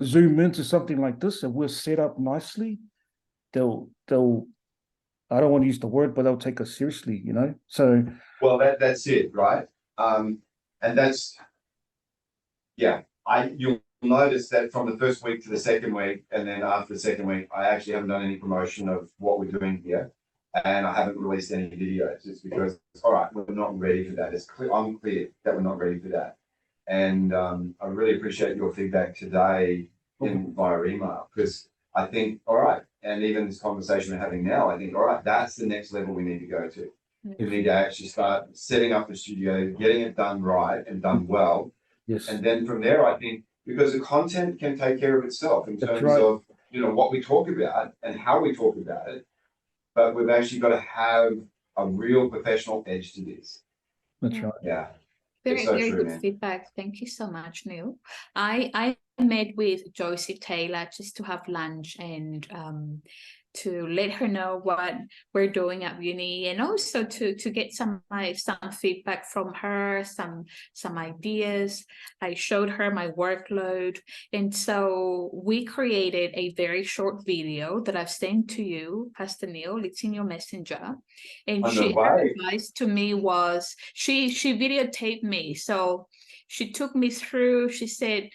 F: zoom into something like this and we're set up nicely, they'll I don't want to use the word, but they'll take us seriously, you know? So
A: Well, that's it, right? And that's, yeah. You'll notice that from the first week to the second week, and then after the second week, I actually haven't done any promotion of what we're doing here, and I haven't released any videos. It's because, all right, we're not ready for that. It's clear. I'm clear that we're not ready for that, and I really appreciate your feedback today via email, because I think, all right, and even this conversation we're having now, I think, all right, that's the next level we need to go to. We need to actually start setting up the studio, getting it done right and done well.
F: yes.
A: And then from there, I think, because the content can take care of itself in
F: That's
A: terms
F: right.
A: of, what we talk about and how we talk about it. But we've actually got to have a real professional edge to this.
F: That's right.
A: Yeah.
C: Very,
A: so
C: very
A: true,
C: good
A: man.
C: feedback. Thank you so much, Neil. I met with Joyce Taylor just to have lunch and to let her know what we're doing at uni, and also to get some feedback from her, some ideas. I showed her my workload, and so we created a very short video that I've sent to you, Pastor Neil. It's in your messenger, and her advice to me was she videotaped me, so she took me through. She said,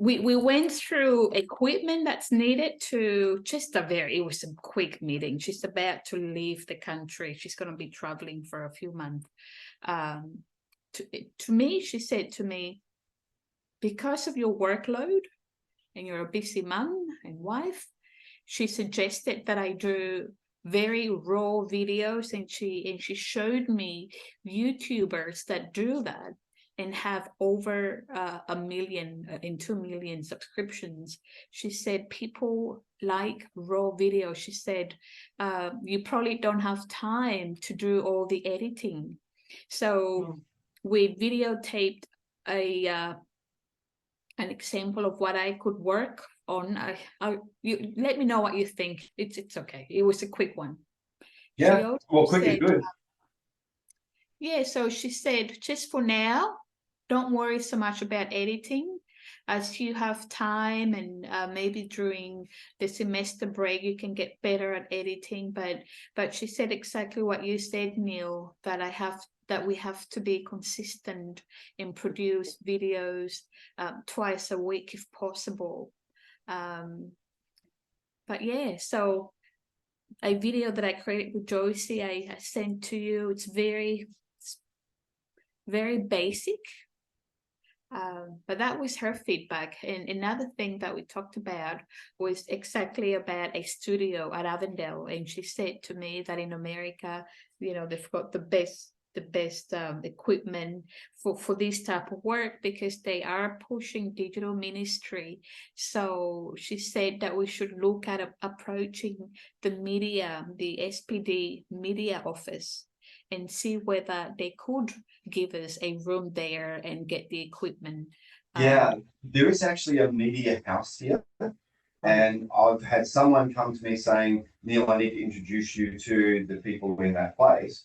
C: we went through equipment that's needed to it was a quick meeting. She's about to leave the country. She's going to be traveling for a few months. To me, she said to me, because of your workload and you're a busy mom and wife, she suggested that I do very raw videos, and she showed me YouTubers that do that and have over 1 million and 2 million subscriptions. She said people like raw video. She said you probably don't have time to do all the editing, so we videotaped an example of what I could work on. You let me know what you think. It's okay. It was a quick one.
A: Yeah. Well, quick is good.
C: Yeah. So she said, just for now, don't worry so much about editing. As you have time, and maybe during the semester break, you can get better at editing. But she said exactly what you said, Neil, that we have to be consistent and produce videos twice a week if possible. But yeah, so a video that I created with Joyce, I sent to you. It's very basic. But that was her feedback. And another thing that we talked about was exactly about a studio at Avondale. And she said to me that in America, they've got the best equipment for this type of work, because they are pushing digital ministry. So she said that we should look at approaching the SPD media office, and see whether they could give us a room there and get the equipment.
A: Yeah, there is actually a media house here And I've had someone come to me saying, Neil, I need to introduce you to the people in that place.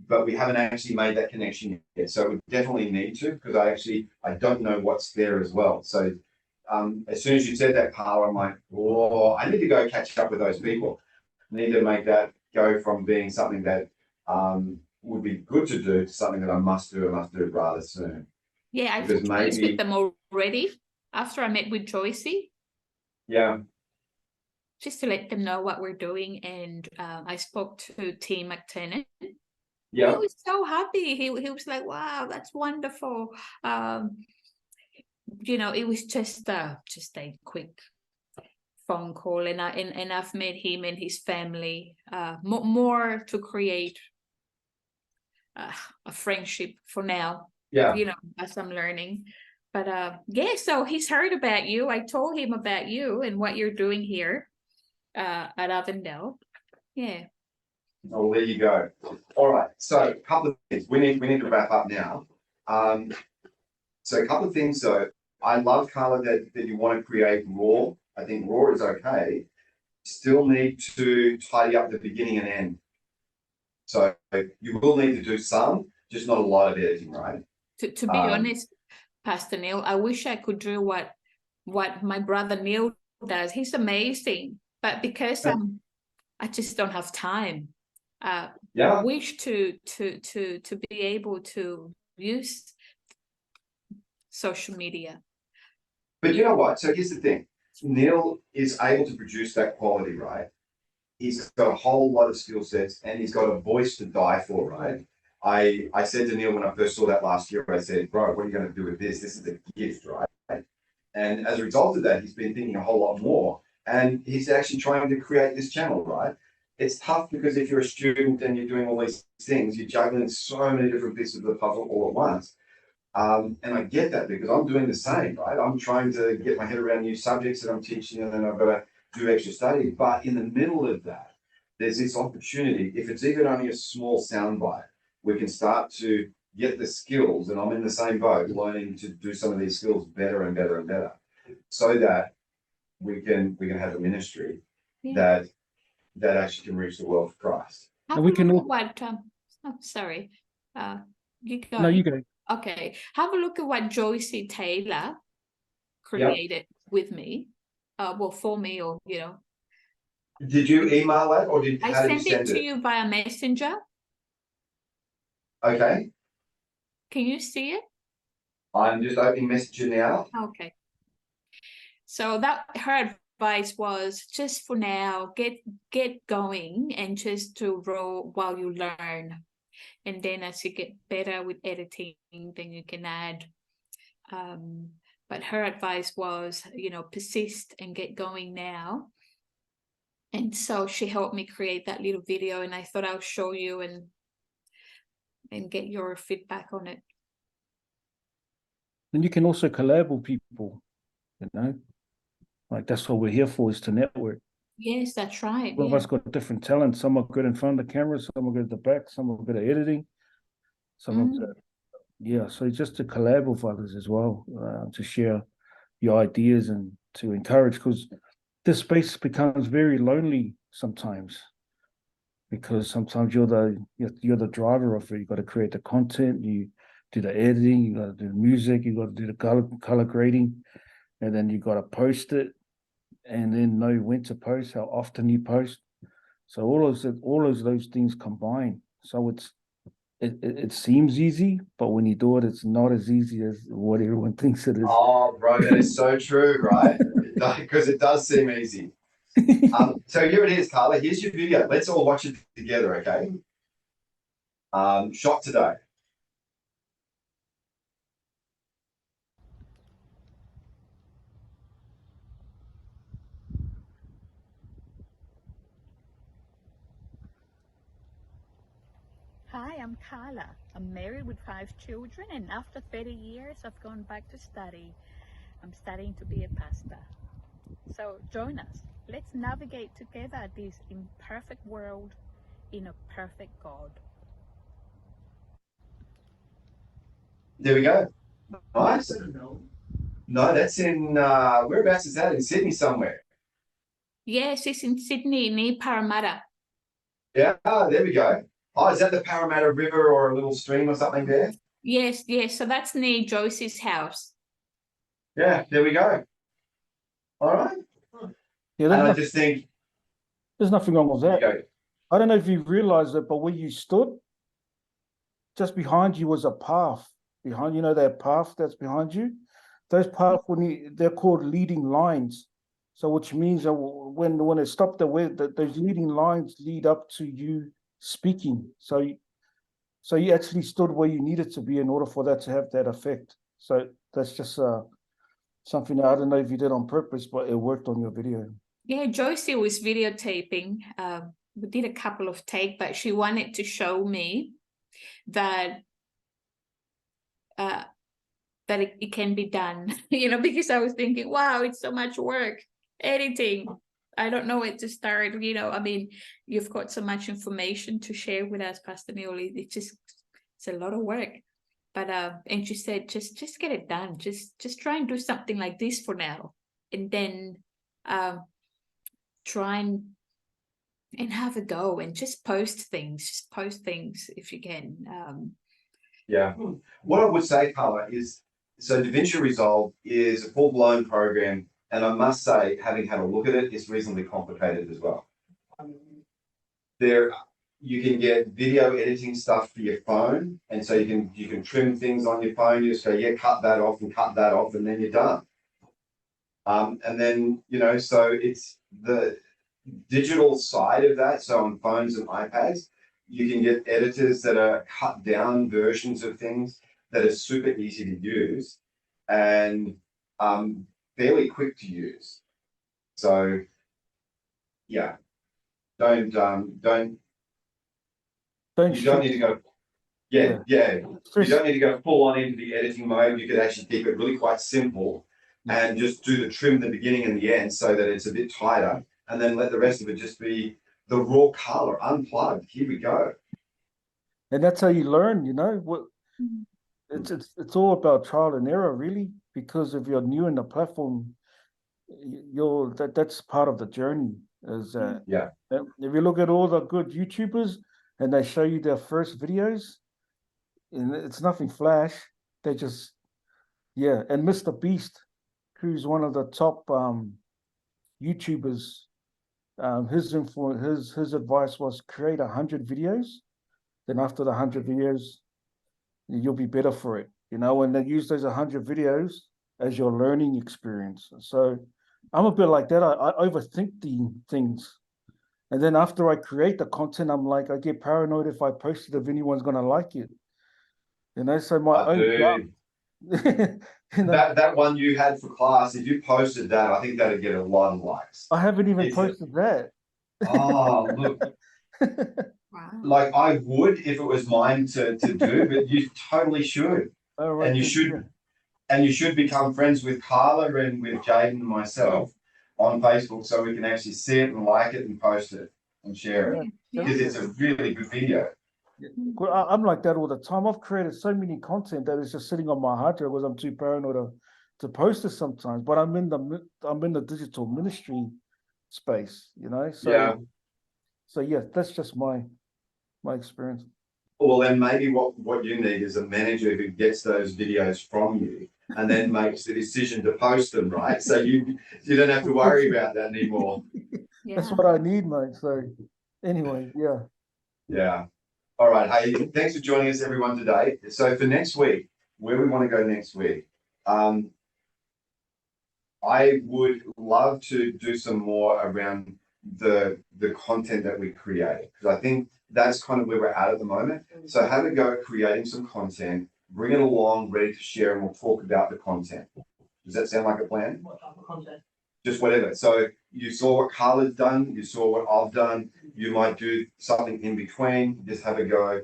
A: But we haven't actually made that connection yet. So we definitely need to, because I don't know what's there as well. So as soon as you said that, Carla, I'm like, oh, I need to go catch up with those people. I need to make that go from being something that would be good to do to something that I must do rather soon.
C: Yeah, I
A: Because
C: touched base
A: maybe,
C: with them already after I met with Joycey,
A: yeah,
C: just to let them know what we're doing. And I spoke to T McTennan.
A: yeah,
C: He was so happy. He was like, wow, that's wonderful. You know, it was just a quick phone call, and I've met him and his family more to create a friendship for now,
A: yeah.
C: you know, as I'm learning. But yeah, so he's heard about you. I told him about you and what you're doing here at Avondale. Yeah.
A: Oh, there you go. All right. So a couple of things. We need to wrap up now. So a couple of things. So I love, Carla, that you want to create raw. I think raw is okay. Still need to tidy up the beginning and end. So you will need to do some, just not a lot of editing, right?
C: To be honest, Pastor Neil, I wish I could do what my brother Neil does. He's amazing, but because I just don't have time.
A: Yeah.
C: Wish to be able to use social media.
A: But you know what? So here's the thing. Neil is able to produce that quality, right? He's got a whole lot of skill sets and he's got a voice to die for, right? I said to Neil when I first saw that last year, I said, bro, what are you going to do with this? This is a gift, right? And as a result of that, he's been thinking a whole lot more. And he's actually trying to create this channel, right? It's tough because if you're a student and you're doing all these things, you're juggling so many different pieces of the puzzle all at once. And I get that because I'm doing the same, right? I'm trying to get my head around new subjects that I'm teaching, and then I've got to do extra study. But in the middle of that, there's this opportunity. If it's even only a small soundbite, we can start to get the skills, and I'm in the same boat, learning to do some of these skills better and better and better, so that we can have a ministry that actually can reach the world for Christ.
C: Have
F: And we
C: a
F: can
C: look
F: all,
C: at what sorry. You go.
F: no, you go.
C: Okay. Have a look at what Joycey Taylor created with me. Well, for me, or you know.
A: Did you email that, or
C: I
A: how did you
C: sent it
A: send
C: to
A: it?
C: you via Messenger.
A: Okay,
C: Can you see it?
A: I'm just opening Messenger now.
C: Okay. So that her advice was just for now, get going and just to roll while you learn. And then as you get better with editing, then you can add. But her advice was, you know, persist and get going now. And so she helped me create that little video, and I thought I'll show you and get your feedback on it.
F: And you can also collab with people, you know, like that's what we're here for, is to network.
C: Yes, that's right.
F: All of us got different talents. Some are good in front of the camera, some are good at the back, some are good at editing, some are good. Yeah, so just to collab with others as well, to share your ideas and to encourage, because this space becomes very lonely sometimes, because sometimes you're the driver of it. You got to create the content, you do the editing, you got to do the music, you got to do the color grading, and then you got to post it, and then know when to post, how often you post. So all of those things combine. So it seems easy, but when you do it, it's not as easy as what everyone thinks it is.
A: Oh, bro, that is so true, right? Because it does seem easy. So here it is, Carla. Here's your video. Let's all watch it together, okay? Shot today.
C: Hi, I'm Carla. I'm married with 5 children, and after 30 years, I've gone back to study. I'm studying to be a pastor. So join us. Let's navigate together this imperfect world in a perfect God.
A: There we go. Nice. No, that's in, whereabouts is that? In Sydney somewhere.
C: Yes, it's in Sydney, near Parramatta.
A: Yeah, there we go. Oh, is that the Parramatta River or a little stream or something there?
C: Yes, yes. So that's near Josie's house.
A: Yeah, there we go. All right.
F: Yeah,
A: And I just think,
F: there's nothing wrong with
A: there you
F: that.
A: go.
F: I don't know if you realized it, but where you stood, just behind you was a path. Behind, you know, that path that's behind you? Those paths, they're called leading lines. So which means that when it stopped those leading lines lead up to you speaking. So you actually stood where you needed to be in order for that to have that effect. So that's just something that I don't know if you did on purpose, but it worked on your video.
C: Yeah, Josie was videotaping. We did a couple of takes, but she wanted to show me that that it can be done, you know, because I was thinking, wow, it's so much work editing. I don't know where to start, you know. I mean, you've got so much information to share with us, Pastor Neil. It's a lot of work. But and she said, just get it done. Just try and do something like this for now, and then try and have a go and just post things. If you can.
A: Yeah. What I would say, Carla, is so Davinci Resolve is a full-blown program, and I must say, having had a look at it, it's reasonably complicated as well. There, you can get video editing stuff for your phone, and so you can trim things on your phone. You just go, yeah, cut that off and cut that off, and then you're done. And then, you know, so it's the digital side of that. So on phones and iPads, you can get editors that are cut down versions of things that are super easy to use and fairly quick to use. So yeah, don't you don't need to go. Yeah. You don't need to go full on into the editing mode. You could actually keep it really quite simple and just do the trim the beginning and the end so that it's a bit tighter, and then let the rest of it just be the raw color, unplugged. Here we go.
F: And that's how you learn, you know. What it's all about trial and error, really, because if you're new in the platform, that's part of the journey. Is
A: Yeah.
F: if you look at all the good YouTubers and they show you their first videos, and it's nothing flash. They just and Mr. Beast, who's one of the top YouTubers, his advice was create 100 videos. Then after the 100 videos, you'll be better for it, you know. And they use those 100 videos as your learning experience. So I'm a bit like that. I overthink the things, and then after I create the content, I'm like, I get paranoid if I post it if anyone's gonna like it, you know. So my own
A: you know, that one you had for class, if you posted that, I think that'd get a lot of likes.
F: I haven't even posted that.
A: Oh, look.
C: Wow.
A: Like I would if it was mine to do, but you totally should.
F: Right,
A: and you should become friends with Carla and with Jaden and myself on Facebook so we can actually see it and like it and post it and share it. Because it's a really good video.
F: Well, I'm like that all the time. I've created so many content that is just sitting on my hard drive because I'm too paranoid to post it sometimes. But I'm in the digital ministry space, you know. So yeah, that's just my experience.
A: Well, then maybe what you need is a manager who gets those videos from you and then makes the decision to post them, right? So you don't have to worry about that anymore.
F: That's what I need, mate. So anyway, yeah.
A: Yeah. All right. Hey, thanks for joining us, everyone, today. So for next week, where we want to go next week, I would love to do some more around the content that we create, because I think that's kind of where we're at the moment. So have a go at creating some content, bring it along, ready to share, and we'll talk about the content. Does that sound like a plan?
D: What type of content?
A: Just whatever. So you saw what Carla's done, you saw what I've done, you might do something in between, just have a go.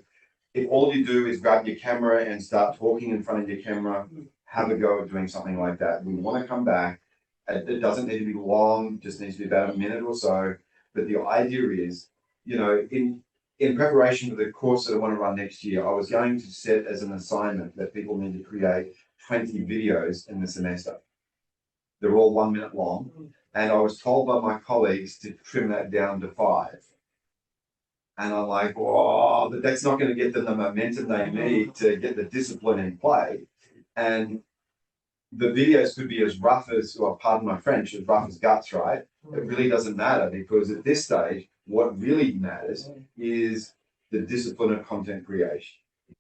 A: If all you do is grab your camera and start talking in front of your camera, have a go at doing something like that. We want to come back. It doesn't need to be long, just needs to be about a minute or so. But the idea is, you know, in preparation for the course that I want to run next year, I was going to set as an assignment that people need to create 20 videos in the semester. They're all 1 minute long, And I was told by my colleagues to trim that down to 5. And I'm like, oh, but that's not going to get them the momentum they need to get the discipline in play. And the videos could be as rough as, well, pardon my French, as rough as guts, right? It really doesn't matter, because at this stage, what really matters is the discipline of content creation.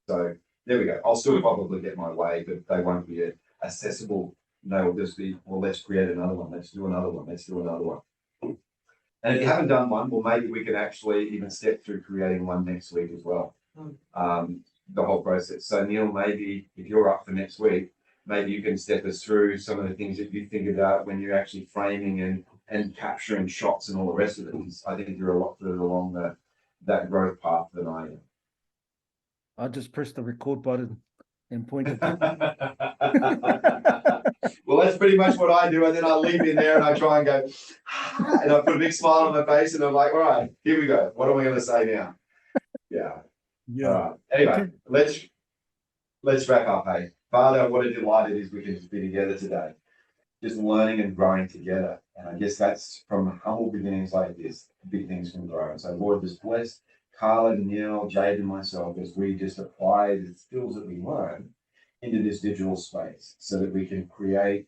A: So there we go. I'll still probably get my way, but they won't be accessible. They'll just be, well, let's create another one. Let's do another one. Let's do another one. And if you haven't done one, well, maybe we can actually even step through creating one next week as well. The whole process. So Neil, maybe if you're up for next week, maybe you can step us through some of the things that you think about when you're actually framing and capturing shots and all the rest of it. Because I think you're a lot further along that growth path than I am.
F: I just press the record button and point it.
A: Well, that's pretty much what I do, and then I leap in there and I try and go, and I put a big smile on my face, and I'm like, all right, here we go. What am I going to say now? Yeah.
F: Yeah.
A: All right. Anyway,
F: Okay.
A: let's wrap up. Hey, Father, what a delight it is we can just be together today, just learning and growing together. And I guess that's from humble beginnings like this, big things can grow. And so, Lord, just bless Carla, Neil, Jade, and myself as we just apply the skills that we learn into this digital space, so that we can create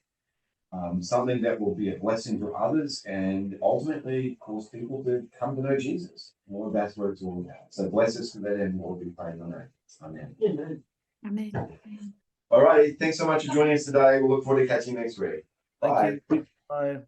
A: something that will be a blessing to others and ultimately cause people to come to know Jesus. Lord, that's what it's all about. So bless us for that, and Lord, we pray in your name. Amen.
D: Amen.
C: Amen.
A: All righty. Thanks so much for joining us today. We'll look forward to catching you next week. Bye.
F: Thank you. Bye.